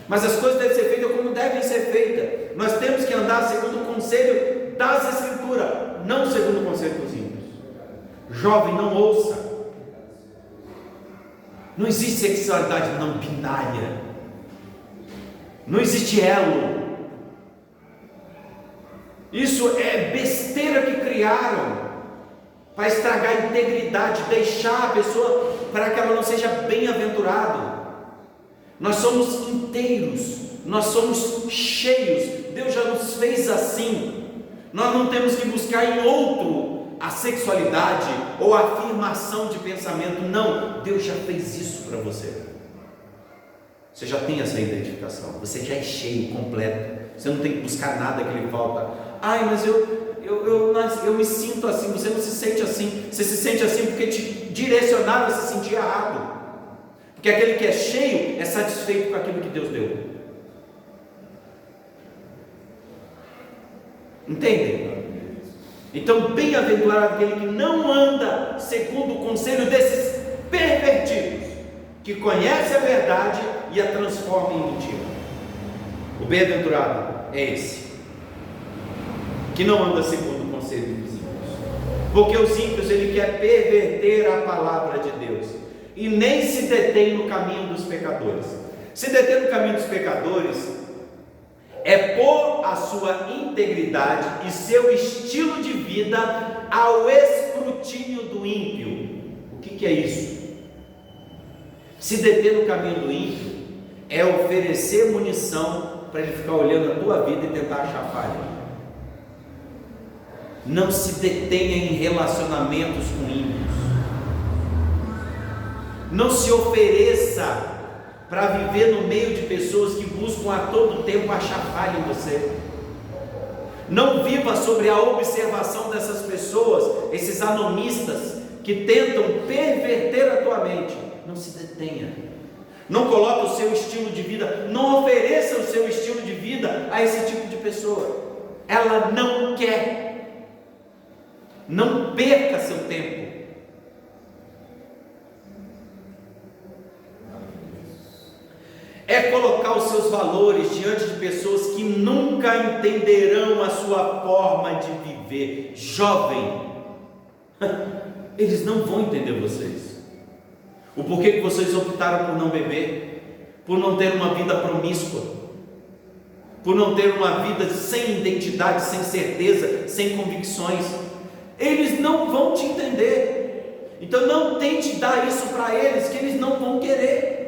Mas as coisas devem ser feitas como devem ser feitas. Nós temos que andar segundo o conselho das Escrituras, não segundo o conselho dos ímpios. Jovem, não ouça. Não existe sexualidade não binária. Não existe elo. Isso é besteira que criaram para estragar a integridade, deixar a pessoa para que ela não seja bem-aventurada. Nós somos inteiros, nós somos cheios. Deus já nos fez assim. Nós não temos que buscar em outro a sexualidade ou a afirmação de pensamento. Não, Deus já fez isso para você. Você já tem essa identificação, você já é cheio, completo. Você não tem que buscar nada que lhe falta. Ai, mas eu me sinto assim. Você não se sente assim. Você se sente assim porque te direcionaram a se sentir errado. Porque aquele que é cheio é satisfeito com aquilo que Deus deu. Entendem? Então, bem-aventurado aquele que não anda segundo o conselho desses pervertidos, que conhece a verdade e a transforma em mentira. O bem-aventurado é esse, que não anda segundo o conselho dos ímpios, porque os ímpios ele quer perverter a palavra de Deus, e nem se detém no caminho dos pecadores. Se deter no caminho dos pecadores é pôr a sua integridade e seu estilo de vida ao escrutínio do ímpio. O que é isso? Se deter no caminho do ímpio é oferecer munição para ele ficar olhando a tua vida e tentar achar falha. Não se detenha em relacionamentos com ímpios. Não se ofereça para viver no meio de pessoas que buscam a todo tempo achar falha em você. Não viva sobre a observação dessas pessoas, esses anomistas que tentam perverter a tua mente. Não se detenha. Não coloque o seu estilo de vida, não ofereça o seu estilo de vida a esse tipo de pessoa. Ela não quer. Não perca seu tempo. É colocar os seus valores diante de pessoas que nunca entenderão a sua forma de viver. Jovem, eles não vão entender vocês. O porquê que vocês optaram por não beber, por não ter uma vida promíscua, por não ter uma vida sem identidade, sem certeza, sem convicções. Eles não vão te entender. Então não tente dar isso para eles, que eles não vão querer.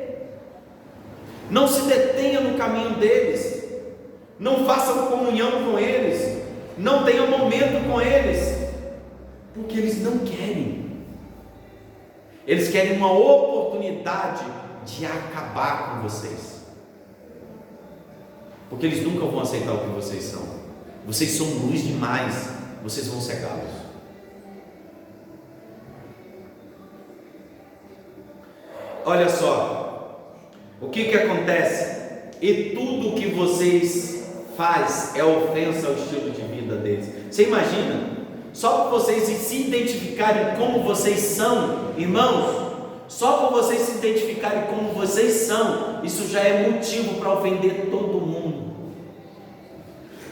Não se detenha no caminho deles, não faça comunhão com eles, não tenha momento com eles, porque eles não querem. Eles querem uma oportunidade de acabar com vocês, porque eles nunca vão aceitar o que vocês são. Vocês são luz demais, vocês vão cegá-los. Olha só, o que acontece? E tudo o que vocês fazem é ofensa ao estilo de vida deles. Você imagina? Só por vocês se identificarem como vocês são, irmãos, só por vocês se identificarem como vocês são, isso já é motivo para ofender todo mundo.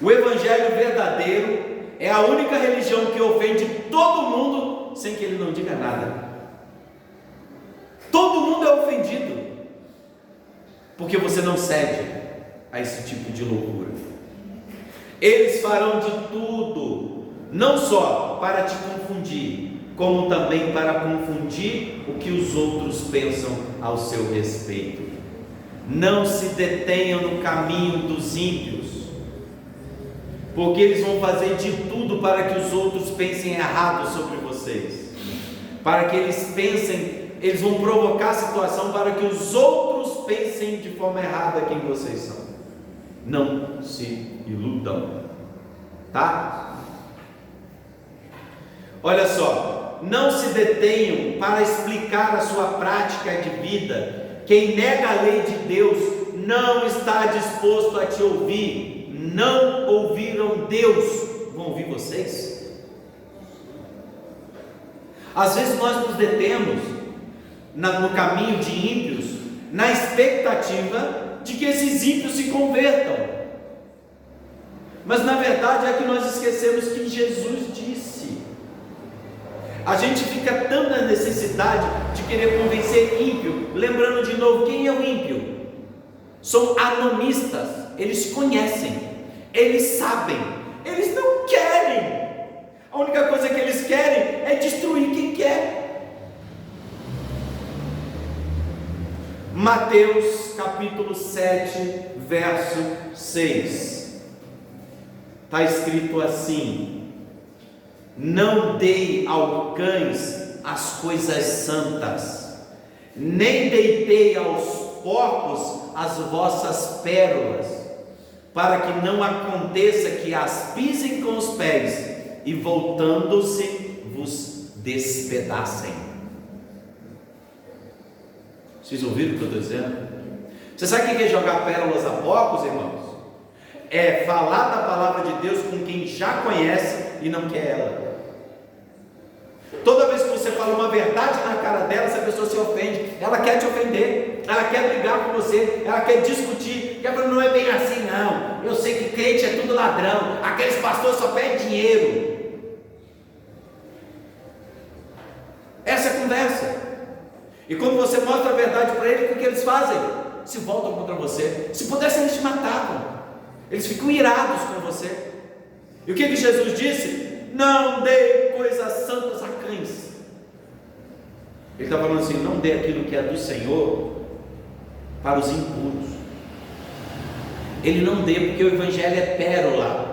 O evangelho verdadeiro é a única religião que ofende todo mundo sem que ele não diga nada. Todo mundo é ofendido, porque você não cede a esse tipo de loucura. Eles farão de tudo, não só para te confundir, como também para confundir o que os outros pensam ao seu respeito. Não se detenham no caminho dos ímpios, porque eles vão fazer de tudo para que os outros pensem errado sobre vocês, para que eles vão provocar a situação para que os outros pensem de forma errada quem vocês são. Não se iludam, tá? Olha só, não se detenham para explicar a sua prática de vida. Quem nega a lei de Deus não está disposto a te ouvir. Não ouviram Deus, vão ouvir vocês? Às vezes nós nos detemos no caminho de ímpios, na expectativa de que esses ímpios se convertam, mas na verdade é que nós esquecemos que Jesus disse. A gente fica tão na necessidade de querer convencer ímpio, lembrando de novo, quem é o ímpio? São anomistas, eles conhecem, eles sabem, eles não querem. A única coisa que eles querem é destruir quem quer. Mateus capítulo 7, verso 6, está escrito assim: não dei aos cães as coisas santas, nem deitei aos porcos as vossas pérolas. para que não aconteça que as pisem com os pés e voltando-se vos despedacem. Vocês ouviram o que eu estou dizendo? Você sabe o que é jogar pérolas a porcos, irmãos? É falar da palavra de Deus com quem já conhece e não quer ela. Toda vez que você fala uma verdade na cara dela, essa pessoa se ofende, ela quer te ofender, ela quer brigar com você, ela quer discutir, quer falar, não é bem assim não, eu sei que crente é tudo ladrão, aqueles pastores só pedem dinheiro. Essa é a conversa. E quando você mostra a verdade para eles, o que eles fazem? Se voltam contra você. Se pudessem, eles te matavam. Eles ficam irados com você. E o que Jesus disse? Não dê coisas santas a cães. Ele está falando assim, não dê aquilo que é do Senhor para os impuros. Ele não dê, porque o evangelho é pérola.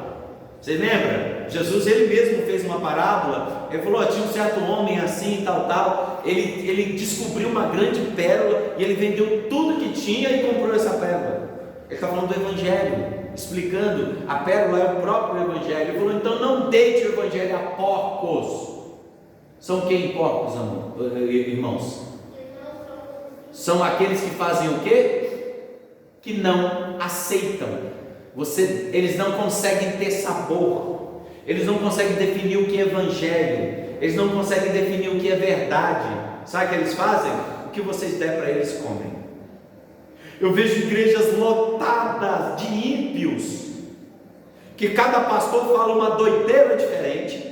Você lembra? Jesus, ele mesmo fez uma parábola. Ele falou, tinha um certo homem assim, tal. Ele descobriu uma grande pérola e ele vendeu tudo que tinha e comprou essa pérola. Ele está falando do evangelho, explicando, a pérola é o próprio evangelho. Ele falou, então não deite o evangelho a porcos. São quem porcos, irmãos? São aqueles que fazem o quê? Que não aceitam. Eles não conseguem ter sabor, eles não conseguem definir o que é evangelho, eles não conseguem definir o que é verdade. Sabe o que eles fazem? O que vocês der para eles, comem. Eu vejo igrejas lotadas de ímpios, que cada pastor fala uma doideira diferente,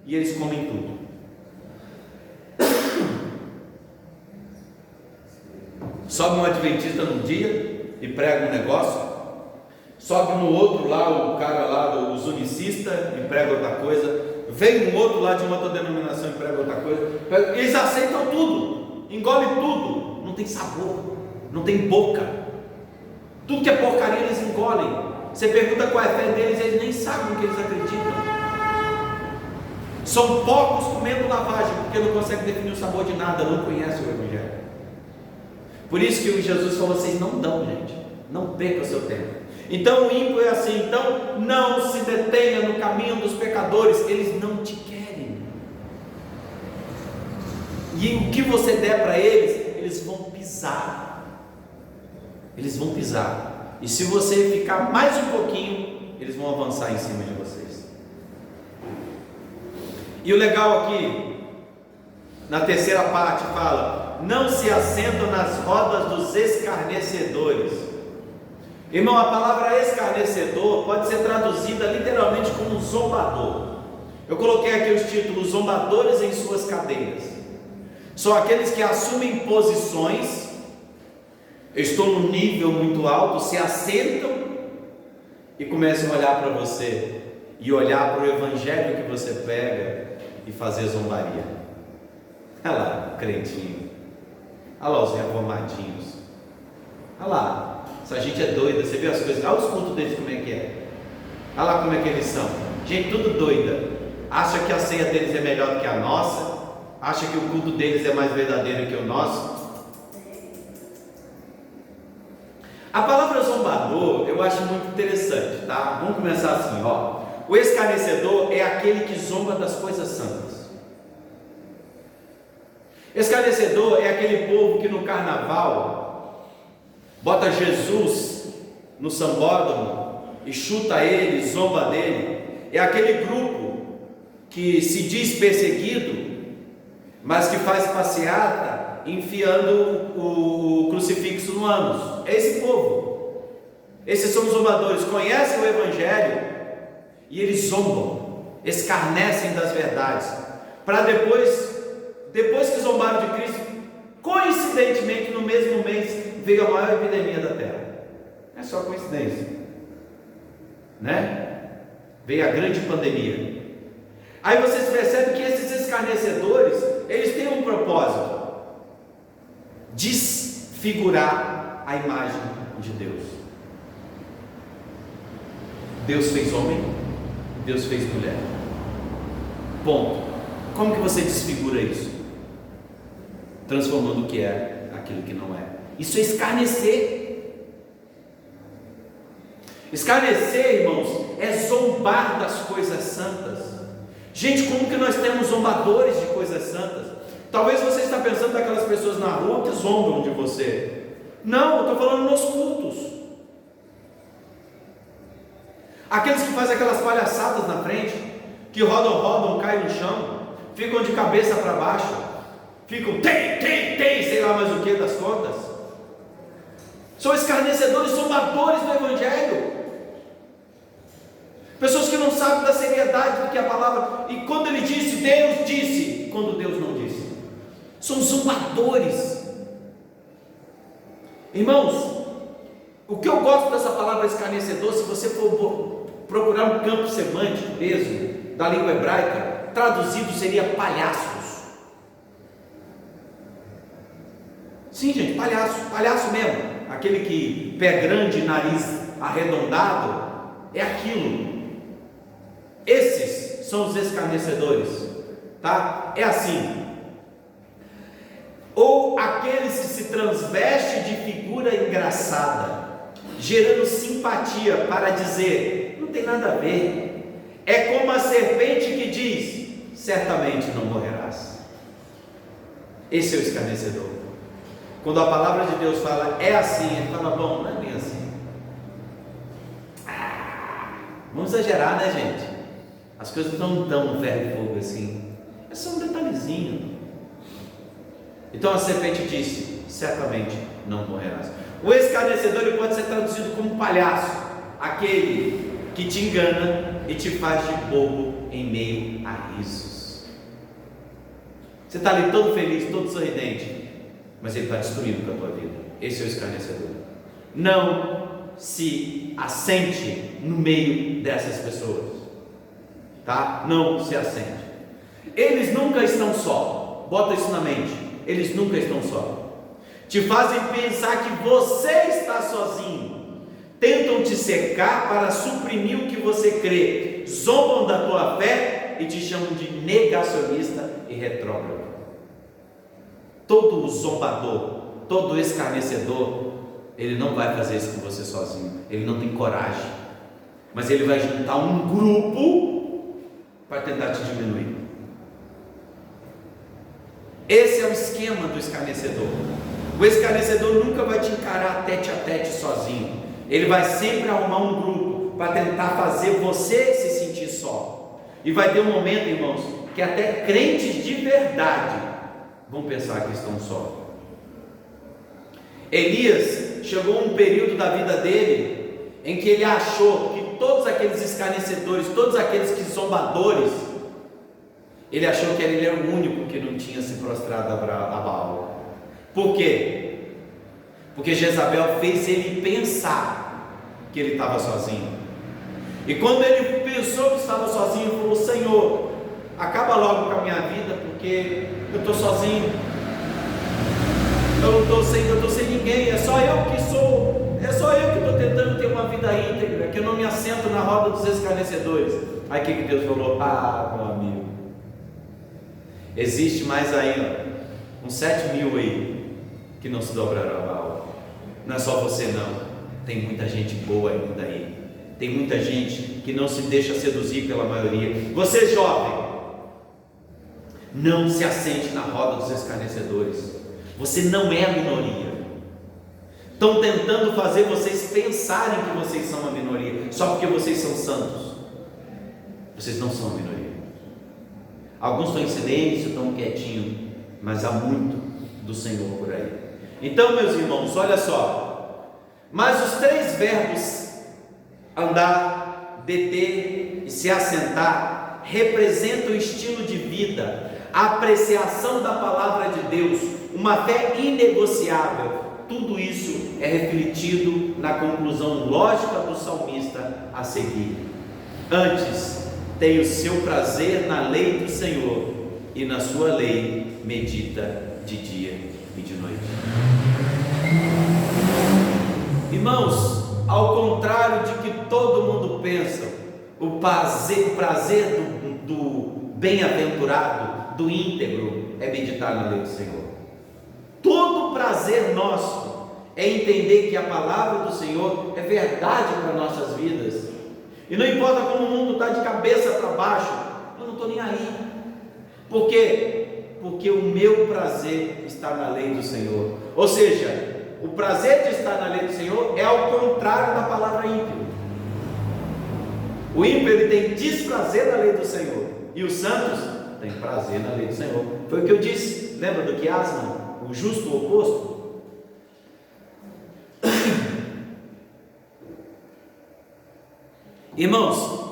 e eles comem tudo. Sobe um adventista num dia e prega um negócio, sobe no outro lá, o cara lá, os unicistas, e prega outra coisa, vem um outro lá de uma outra denominação e prega outra coisa, eles aceitam tudo, engolem tudo, não tem sabor, não tem boca, tudo que é porcaria eles engolem. Você pergunta qual é a fé deles, eles nem sabem o que eles acreditam. São poucos comendo lavagem, porque não conseguem definir o sabor de nada, não conhecem o evangelho. Por isso que Jesus falou, vocês não dão, gente, não percam o seu tempo. Então o ímpio é assim, então não se detenha no caminho dos pecadores, eles não te querem. E o que você der para eles, eles vão pisar. Eles vão pisar. E se você ficar mais um pouquinho, eles vão avançar em cima de vocês. E o legal aqui, na terceira parte, fala: não se assentam nas rodas dos escarnecedores. Irmão, a palavra escarnecedor pode ser traduzida literalmente como zombador. Eu coloquei aqui os títulos: zombadores em suas cadeiras. São aqueles que assumem posições, eu estou num nível muito alto, se assentam e começam a olhar para você e olhar para o evangelho que você pega e fazer zombaria. Olha lá o crentinho, olha lá os reformadinhos, olha lá, essa gente é doida. Você vê as coisas, olha os cultos deles como é que é, olha lá como é que eles são, gente tudo doida, acha que a ceia deles é melhor do que a nossa, acha que o culto deles é mais verdadeiro que o nosso. A palavra zombador eu acho muito interessante, tá? Vamos começar assim, ó. O escarnecedor é aquele que zomba das coisas santas. Escarnecedor é aquele povo que no carnaval bota Jesus no sambódromo e chuta ele, zomba dele. É aquele grupo que se diz perseguido, mas que faz passeata enfiando o crucifixo no ânus. É esse povo. Esses são os zombadores, conhecem o evangelho e eles zombam, escarnecem das verdades, para depois que zombaram de Cristo, coincidentemente no mesmo mês veio a maior epidemia da terra. É só coincidência, né? Veio a grande pandemia. Aí vocês percebem que esses escarnecedores, eles têm um propósito: desfigurar a imagem de Deus. Deus fez homem, Deus fez mulher, ponto. Como que você desfigura isso? Transformando o que é aquilo que não é. Isso é escarnecer. Escarnecer, irmãos, é zombar das coisas santas. Gente, como que nós temos zombadores de coisas santas? Talvez você está pensando daquelas pessoas na rua que zombam de você. Não, eu estou falando nos cultos. Aqueles que fazem aquelas palhaçadas na frente, que rodam, caem no chão, ficam de cabeça para baixo, ficam sei lá mais o que das contas. São escarnecedores, zombadores do Evangelho. Pessoas que não sabem da seriedade do que a palavra, e quando ele disse, Deus disse, quando Deus não disse. São zombadores. Irmãos, o que eu gosto dessa palavra escarnecedor, se você for procurar um campo semântico mesmo, da língua hebraica, traduzido seria palhaços. Sim, gente, palhaço mesmo, aquele que pé grande, nariz arredondado, é aquilo. Esses são os escarnecedores, tá? É assim. Ou aqueles que se transvestem de figura engraçada, gerando simpatia para dizer, não tem nada a ver. É como a serpente que diz, certamente não morrerás. Esse é o escarnecedor. Quando a palavra de Deus fala, é assim, ele fala, bom, não é bem assim. Vamos exagerar, né, gente? As coisas não estão no ferro e fogo assim. É só um detalhezinho. Então a serpente disse, certamente não morrerás. O escarnecedor ele pode ser traduzido como palhaço, aquele que te engana e te faz de bobo em meio a risos. Você está ali todo feliz, todo sorridente, mas ele está destruindo com a tua vida. Esse é o escarnecedor. Não se assente no meio dessas pessoas, tá? Não se assente. Eles nunca estão só. Bota isso na mente. Eles nunca estão só. Te fazem pensar que você está sozinho. Tentam te cercar para suprimir o que você crê. Zombam da tua fé e te chamam de negacionista e retrógrado. Todo zombador, todo escarnecedor, ele não vai fazer isso com você sozinho. Ele não tem coragem. Mas ele vai juntar um grupo para tentar te diminuir. Esse é o esquema do escarnecedor. O escarnecedor nunca vai te encarar tete a tete sozinho. Ele vai sempre arrumar um grupo para tentar fazer você se sentir só. E vai ter um momento, irmãos, que até crentes de verdade vão pensar que estão só. Elias chegou um período da vida dele em que ele achou que todos aqueles escarnecedores, todos aqueles que zombadores, ele achou que ele era o único que não tinha se prostrado a Baal. Por quê? Porque Jezabel fez ele pensar que ele estava sozinho. E quando ele pensou que estava sozinho, ele falou, Senhor, acaba logo com a minha vida, porque eu estou sozinho. Eu estou sem ninguém, é só eu que estou tentando ter uma vida íntegra, que eu não me assento na roda dos escarnecedores. Aí o que Deus falou? Meu amigo, existe mais aí, uns 7.000 aí, que não se dobrarão a Baal. Não é só você não, tem muita gente boa ainda aí, tem muita gente que não se deixa seduzir pela maioria. Você jovem, não se assente na roda dos escarnecedores. Você não é a minoria. Estão tentando fazer vocês pensarem que vocês são a minoria, só porque vocês são santos. Vocês não são a minoria. Alguns estão em silêncio, estão quietinhos, mas há muito do Senhor por aí. Então, meus irmãos, olha só. Mas os 3 verbos, andar, deter e se assentar, representam o estilo de vida, a apreciação da palavra de Deus, uma fé inegociável. Tudo isso é refletido na conclusão lógica do salmista a seguir. Antes, tem o seu prazer na lei do Senhor, e na sua lei medita de dia e de noite. Irmãos, ao contrário de que todo mundo pensa, o prazer do bem-aventurado, do íntegro, é meditar na lei do Senhor. Todo prazer nosso é entender que a palavra do Senhor é verdade para nossas vidas. E não importa como o mundo está de cabeça para baixo, eu não estou nem aí. Por quê? Porque o meu prazer está na lei do Senhor. Ou seja, o prazer de estar na lei do Senhor é ao contrário da palavra ímpio. O ímpio ele tem desprazer na lei do Senhor, e os santos têm prazer na lei do Senhor. Foi o que eu disse, lembra do quiasma? O justo oposto. Irmãos,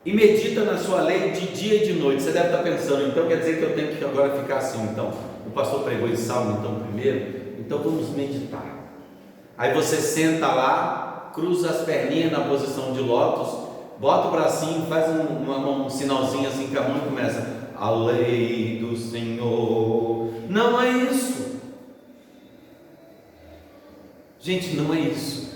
e medita na sua lei de dia e de noite. Você deve estar pensando, então quer dizer que eu tenho que agora ficar assim, então o pastor pregou esse salmo então primeiro, então vamos meditar. Aí você senta lá, cruza as perninhas na posição de lótus, bota o bracinho, faz um sinalzinho assim com a mão e começa: a lei do Senhor. Não é isso, gente, não é isso.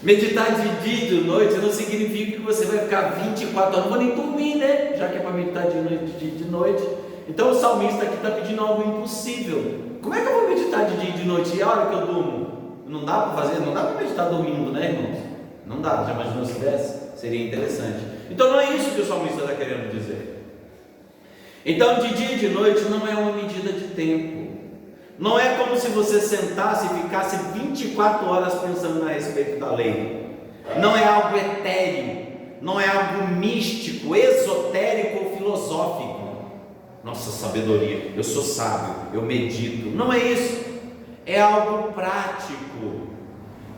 Meditar de dia e de noite não significa que você vai ficar 24 horas, não vou nem dormir, né? Já que é para meditar de noite. Então o salmista aqui está pedindo algo impossível. Como é que eu vou meditar de dia e de noite? E a hora que eu durmo? Não dá para fazer, não dá para meditar dormindo, né, irmãos? Não dá, já imaginou se desse? Seria interessante. Então não é isso que o salmista está querendo dizer. Então de dia e de noite não é uma medida de tempo. Não é como se você sentasse e ficasse 24 horas pensando a respeito da lei. Não é algo etéreo, não é algo místico, esotérico ou filosófico. Nossa sabedoria, eu sou sábio, eu medito. Não é isso. É algo prático,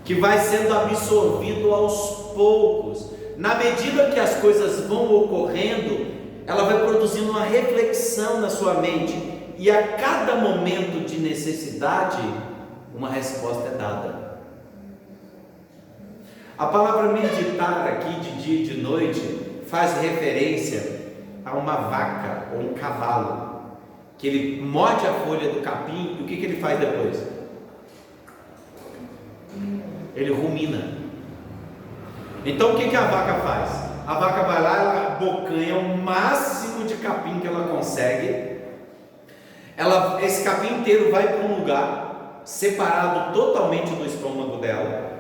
que vai sendo absorvido aos poucos. Na medida que as coisas vão ocorrendo, ela vai produzindo uma reflexão na sua mente. E a cada momento de necessidade, uma resposta é dada. A palavra meditar aqui de dia e de noite faz referência a uma vaca ou um cavalo, que ele morde a folha do capim, e o que ele faz depois? Ele rumina. Então o que a vaca faz? A vaca vai lá, ela abocanha o máximo de capim que ela consegue. Esse capim inteiro vai para um lugar separado totalmente do estômago dela,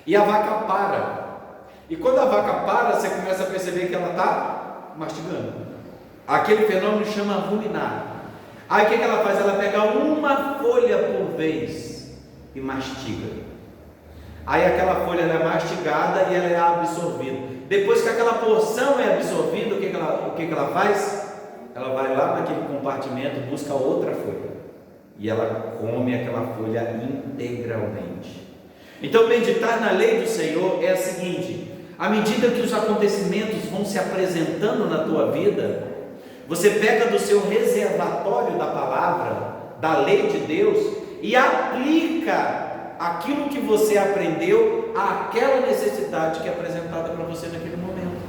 e a vaca para. E quando a vaca para, você começa a perceber que ela está mastigando. Aquele fenômeno chama ruminar. Aí o que ela faz? Ela pega uma folha por vez e mastiga. Aí aquela folha ela é mastigada e ela é absorvida. Depois que aquela porção é absorvida, o que ela faz? Ela vai lá naquele compartimento, busca outra folha, e ela come aquela folha integralmente. Então meditar na lei do Senhor é a seguinte: à medida que os acontecimentos vão se apresentando na tua vida, você pega do seu reservatório da palavra, da lei de Deus, e aplica aquilo que você aprendeu àquela necessidade que é apresentada para você naquele momento.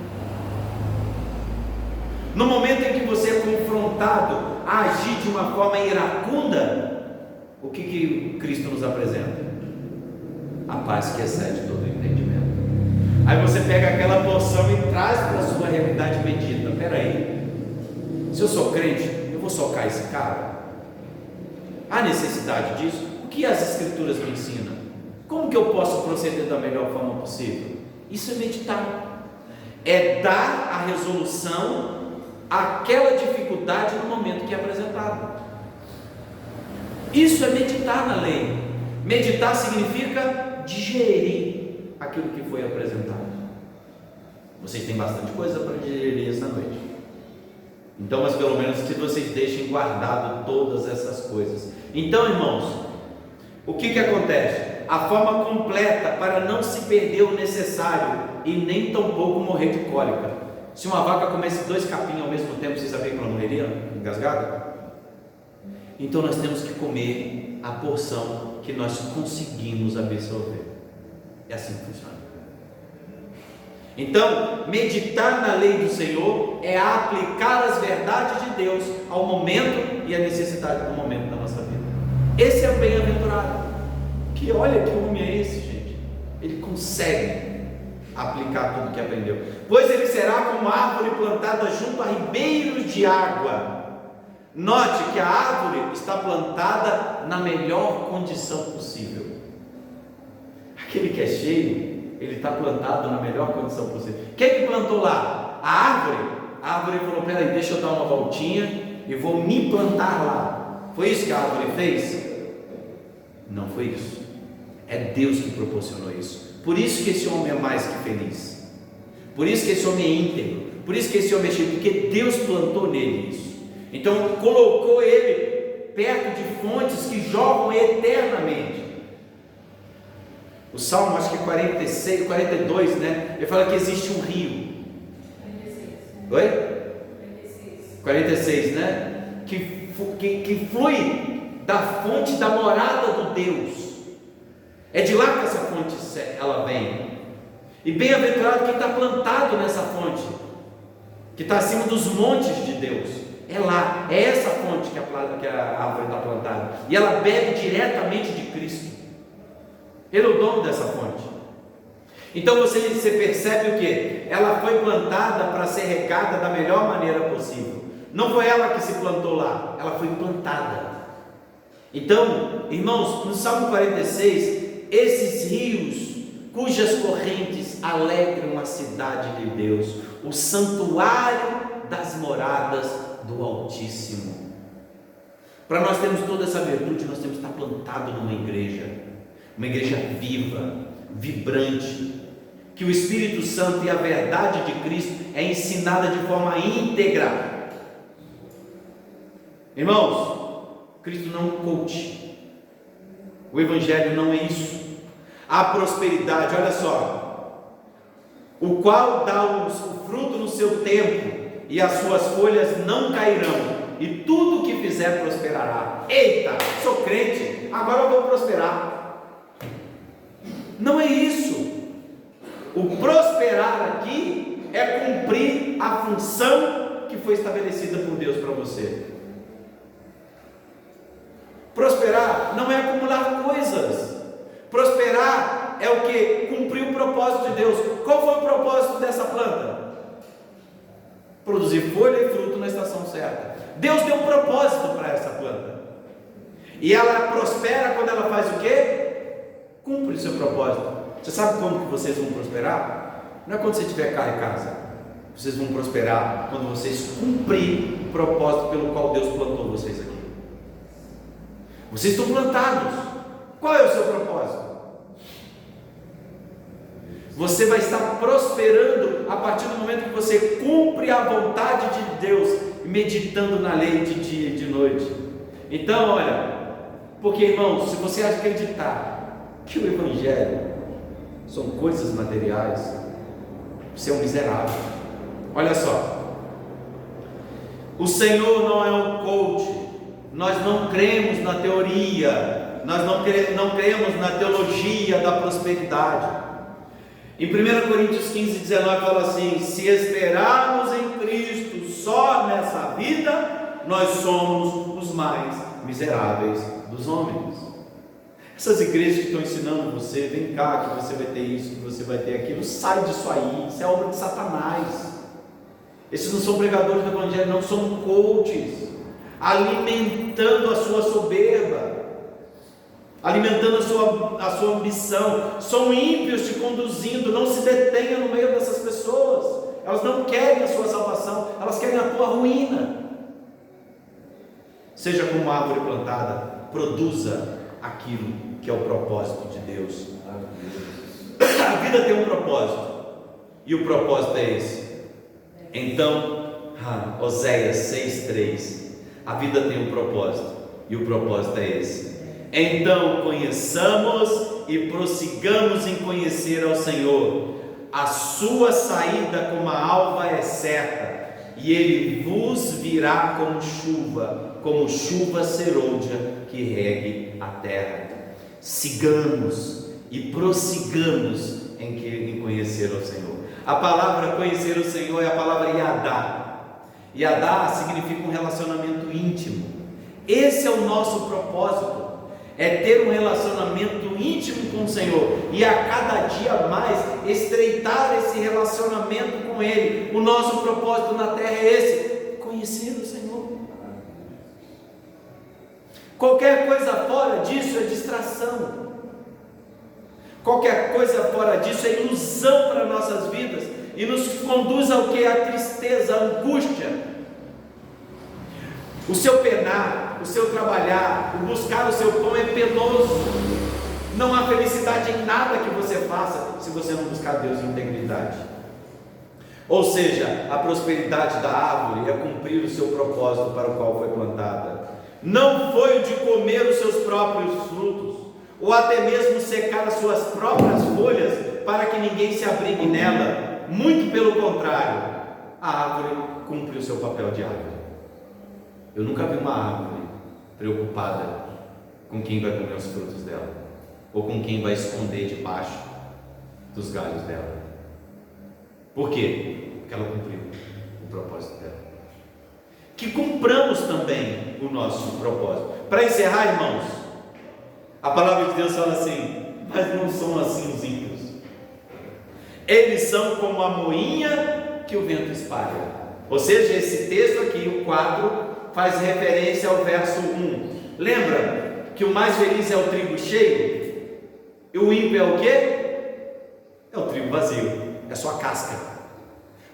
No momento em que você é confrontado a agir de uma forma iracunda, o que Cristo nos apresenta? A paz que excede todo o entendimento. Aí você pega aquela porção e traz para a sua realidade e medita: peraí, se eu sou crente, eu vou socar esse cara? Há necessidade disso? O que as Escrituras me ensinam? Como que eu posso proceder da melhor forma possível? Isso é meditar. É dar a resolução àquela dificuldade no momento que é apresentado. Isso é meditar na lei. Meditar significa digerir aquilo que foi apresentado. Vocês têm bastante coisa para digerir essa noite. Então, mas pelo menos que vocês deixem guardado todas essas coisas. Então, irmãos, o que acontece? A forma completa para não se perder o necessário e nem tampouco morrer de cólica. Se uma vaca comesse 2 capim ao mesmo tempo, vocês sabiam que ela morreria engasgada? Então nós temos que comer a porção que nós conseguimos absorver. É assim que funciona. Então, meditar na lei do Senhor é aplicar as verdades de Deus ao momento e à necessidade do momento da nossa vida. Esse é o bem-aventurado. Que olha que homem é esse, gente? Ele consegue aplicar tudo que aprendeu. Pois ele será como árvore plantada junto a ribeiros de água, Note que a árvore está plantada na melhor condição possível. Aquele que é cheio, ele está plantado na melhor condição possível. Quem que plantou lá? A árvore. A árvore falou: peraí, deixa eu dar uma voltinha e vou me plantar lá. Foi isso que a árvore fez? Não foi isso. É Deus que proporcionou isso. Por isso que esse homem é mais que feliz. Por isso que esse homem é íntegro. Por isso que esse homem é cheio. Porque Deus plantou nele isso. Então colocou ele perto de fontes que jorram eternamente. O Salmo, acho que 46, 42, né? Ele fala que existe um rio. 46. Oi? 46, né? Que flui da fonte da morada do Deus. É de lá que essa fonte ela vem. E bem-aventurado quem está plantado nessa fonte, que está acima dos montes de Deus. É lá, é essa fonte que a árvore está plantada. E ela bebe diretamente de Cristo. Ele é o dono dessa fonte. Então você percebe o que? Ela foi plantada para ser regada da melhor maneira possível. Não foi ela que se plantou lá, ela foi plantada. Então, irmãos, no Salmo 46, esses rios cujas correntes alegram a cidade de Deus, o santuário das moradas do Altíssimo. Para nós termos toda essa virtude, nós temos que estar plantado numa igreja, uma igreja viva, vibrante, que o Espírito Santo e a verdade de Cristo é ensinada de forma íntegra. Irmãos, Cristo não é um coach, o Evangelho não é isso. A prosperidade, olha só, o qual dá o fruto no seu tempo, e as suas folhas não cairão, e tudo que fizer prosperará. Eita, sou crente, agora eu vou prosperar. Não é isso. O prosperar aqui é cumprir a função que foi estabelecida por Deus para você. Prosperar não é acumular coisas. Prosperar é o que? Cumprir o propósito de Deus. Qual foi o propósito dessa planta? Produzir folha e fruto na estação certa. Deus deu um propósito para essa planta. E ela prospera quando ela faz o quê? Cumpre o seu propósito. Você sabe como que vocês vão prosperar? Não é quando você tiver carro em casa. Vocês vão prosperar quando vocês cumprirem o propósito pelo qual Deus plantou vocês aqui. Vocês estão plantados. Qual é o seu propósito? Você vai estar prosperando a partir do momento que você cumpre a vontade de Deus, meditando na lei de dia e de noite. Então, olha, porque, irmãos, se você acreditar que o Evangelho são coisas materiais, você é um miserável. Olha só, o Senhor não é um coach. Nós não cremos na teoria, nós não cremos na teologia da prosperidade. Em 1 Coríntios 15, 19 fala assim: se esperarmos em Cristo só nessa vida, nós somos os mais miseráveis dos homens. Essas igrejas que estão ensinando você, vem cá que você vai ter isso, que você vai ter aquilo, sai disso aí, isso é obra de Satanás. Esses não são pregadores do Evangelho, não são coaches, alimentando a sua soberba, alimentando a sua ambição. São ímpios te conduzindo. Não se detenha no meio dessas pessoas. Elas não querem a sua salvação, elas querem a tua ruína. Seja como uma árvore plantada, produza aquilo que é o propósito de Deus. A vida tem um propósito, e o propósito é esse. Então, Oséias 6,3: a vida tem um propósito, e o propósito é esse. Então conheçamos e prossigamos em conhecer ao Senhor. A sua saída como a alva é certa, e ele vos virá como chuva serôdia que regue a terra. Sigamos e prossigamos em conhecer ao Senhor. A palavra conhecer o Senhor é a palavra Yadá. Yadá significa um relacionamento íntimo. Esse é o nosso propósito. É ter um relacionamento íntimo com o Senhor, e a cada dia mais estreitar esse relacionamento com Ele. O nosso propósito na terra é esse: conhecer o Senhor. Qualquer coisa fora disso é distração. Qualquer coisa fora disso é ilusão para nossas vidas e nos conduz ao que? A tristeza, a angústia. O seu penar, o seu trabalhar, o buscar o seu pão é penoso. Não há felicidade em nada que você faça se você não buscar Deus em integridade. Ou seja, a prosperidade da árvore é cumprir o seu propósito para o qual foi plantada. Não foi o de comer os seus próprios frutos, ou até mesmo secar as suas próprias folhas para que ninguém se abrigue nela. Muito pelo contrário, a árvore cumpre o seu papel de árvore. Eu nunca vi uma árvore preocupada com quem vai comer os frutos dela, ou com quem vai esconder debaixo dos galhos dela. Por quê? Porque ela cumpriu o propósito dela. Que cumpramos também o nosso propósito. Para encerrar, irmãos, a palavra de Deus fala assim: mas não são assim os ímpios. Eles são como a moinha que o vento espalha. Ou seja, esse texto aqui, o 4, faz referência ao verso 1. Lembra que o mais feliz é o trigo cheio? E o ímpio é o quê? É o trigo vazio, é só a casca.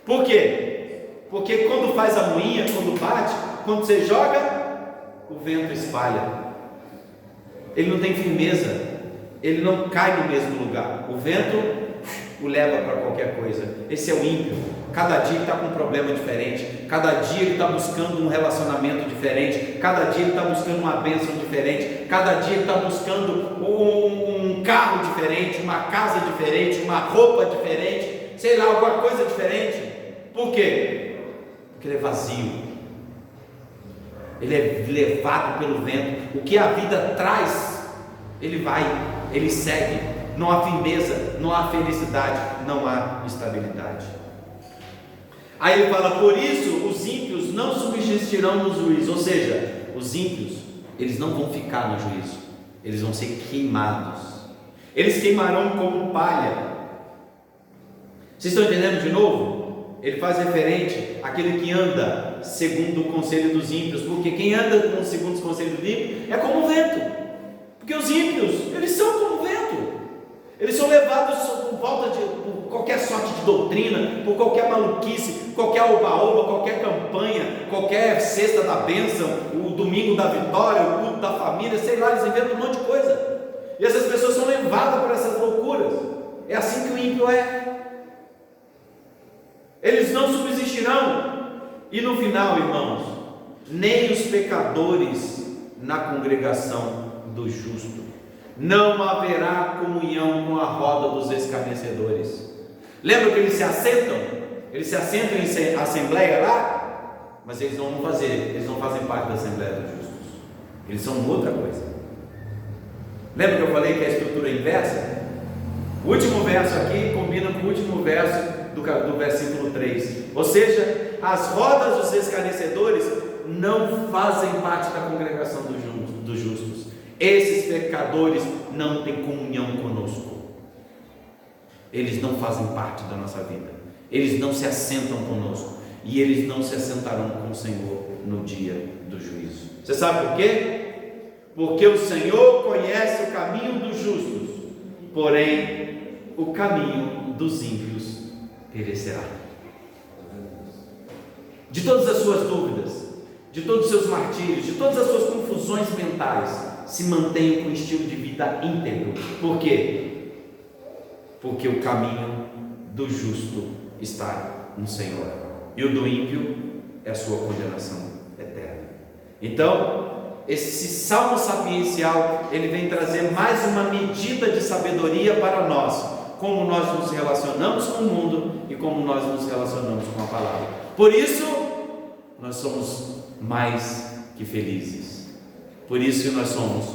Por quê? Porque quando faz a moinha, quando bate, quando você joga, o vento espalha. Ele não tem firmeza, ele não cai no mesmo lugar. O vento o leva para qualquer coisa. Esse é o ímpio. Cada dia ele está com um problema diferente, cada dia ele está buscando um relacionamento diferente, cada dia ele está buscando uma bênção diferente, cada dia ele está buscando um carro diferente, uma casa diferente, uma roupa diferente, sei lá, alguma coisa diferente. Por quê? Porque ele é vazio, ele é levado pelo vento. O que a vida traz, ele vai, ele segue. Não há firmeza, não há felicidade, não há estabilidade. Aí ele fala: por isso os ímpios não subsistirão no juízo. Ou seja, os ímpios, eles não vão ficar no juízo, eles vão ser queimados. Eles queimarão como palha. Vocês estão entendendo de novo? Ele faz referente àquele que anda segundo o conselho dos ímpios, porque quem anda segundo o conselho dos ímpios é como o vento. Porque os ímpios, eles são como o vento. Eles são levados por qualquer sorte de doutrina, por qualquer maluquice, qualquer oba-oba, qualquer campanha, qualquer cesta da bênção, o domingo da vitória, o culto da família, sei lá, eles inventam um monte de coisa. E essas pessoas são levadas por essas loucuras. É assim que o ímpio é. Eles não subsistirão. E no final, irmãos, nem os pecadores na congregação do justo. Não haverá comunhão com a roda dos escarnecedores. Lembra que eles se assentam? Eles se assentam em assembleia lá, mas eles não vão fazer, eles não fazem parte da Assembleia dos Justos. Eles são outra coisa. Lembra que eu falei que a estrutura é inversa? O último verso aqui combina com o último verso do versículo 3. Ou seja, as rodas dos escarnecedores não fazem parte da congregação dos justos. Esses pecadores não têm comunhão conosco. Eles não fazem parte da nossa vida. Eles não se assentam conosco. E eles não se assentarão com o Senhor no dia do juízo. Você sabe por quê? Porque o Senhor conhece o caminho dos justos, porém o caminho dos ímpios perecerá. De todas as suas dúvidas, de todos os seus martírios, de todas as suas confusões mentais, se mantenham com um estilo de vida íntegro. Por quê? Porque o caminho do justo está no Senhor, e o do ímpio é a sua condenação eterna. Então, esse salmo sapiencial, ele vem trazer mais uma medida de sabedoria para nós, como nós nos relacionamos com o mundo e como nós nos relacionamos com a palavra. Por isso, nós somos mais que felizes. Por isso que nós somos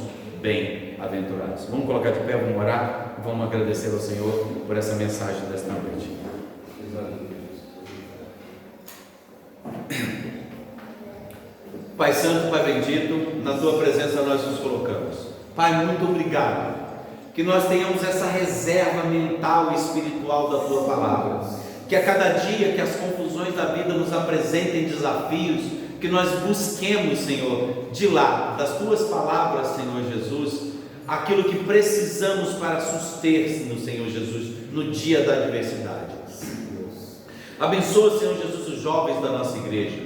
bem-aventurados. Vamos colocar de pé, vamos orar, vamos agradecer ao Senhor por essa mensagem desta noite. Pai Santo, Pai bendito, na Tua presença nós nos colocamos. Pai, muito obrigado, que nós tenhamos essa reserva mental e espiritual da Tua palavra, que a cada dia que as confusões da vida nos apresentem desafios, que nós busquemos, Senhor, de lá, das Tuas palavras, Senhor Jesus, aquilo que precisamos para suster-nos, Senhor Jesus, no dia da adversidade. Abençoa, Senhor Jesus, os jovens da nossa igreja.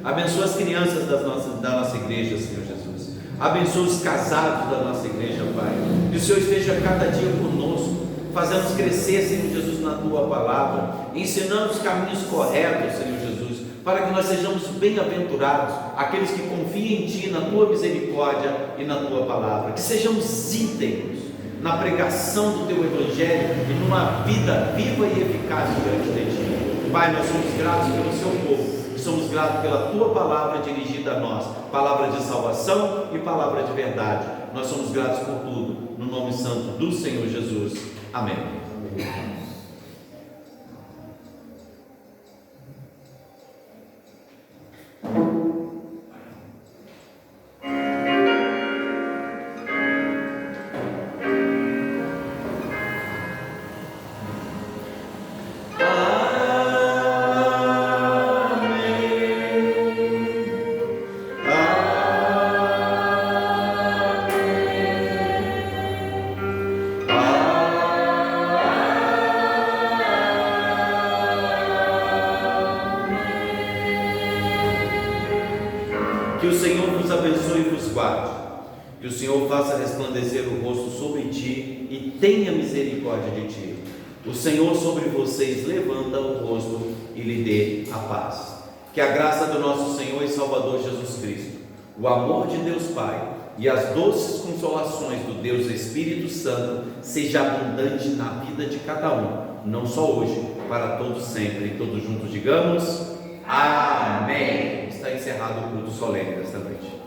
Abençoa as crianças da nossa igreja, Senhor Jesus. Abençoa os casados da nossa igreja, Pai. Que o Senhor esteja cada dia conosco, fazendo-nos crescer, Senhor Jesus, na Tua palavra, ensinando os caminhos corretos, Senhor Jesus, para que nós sejamos bem-aventurados, aqueles que confiam em Ti, na Tua misericórdia e na Tua palavra. Que sejamos íntegros na pregação do Teu Evangelho e numa vida viva e eficaz diante de Ti. Pai, nós somos gratos pelo Seu povo. Somos gratos pela Tua palavra dirigida a nós, palavra de salvação e palavra de verdade. Nós somos gratos por tudo, no nome santo do Senhor Jesus. Amém. Amém. Que o Senhor vos abençoe e vos guarde. Que o Senhor faça resplandecer o rosto sobre ti e tenha misericórdia de ti. O Senhor sobre vocês levanta o rosto e lhe dê a paz. Que a graça do nosso Senhor e Salvador Jesus Cristo, o amor de Deus Pai e as doces consolações do Deus Espírito Santo seja abundante na vida de cada um, não só hoje, para todos sempre. E todos juntos digamos: Amém. Está encerrado o culto solene desta noite.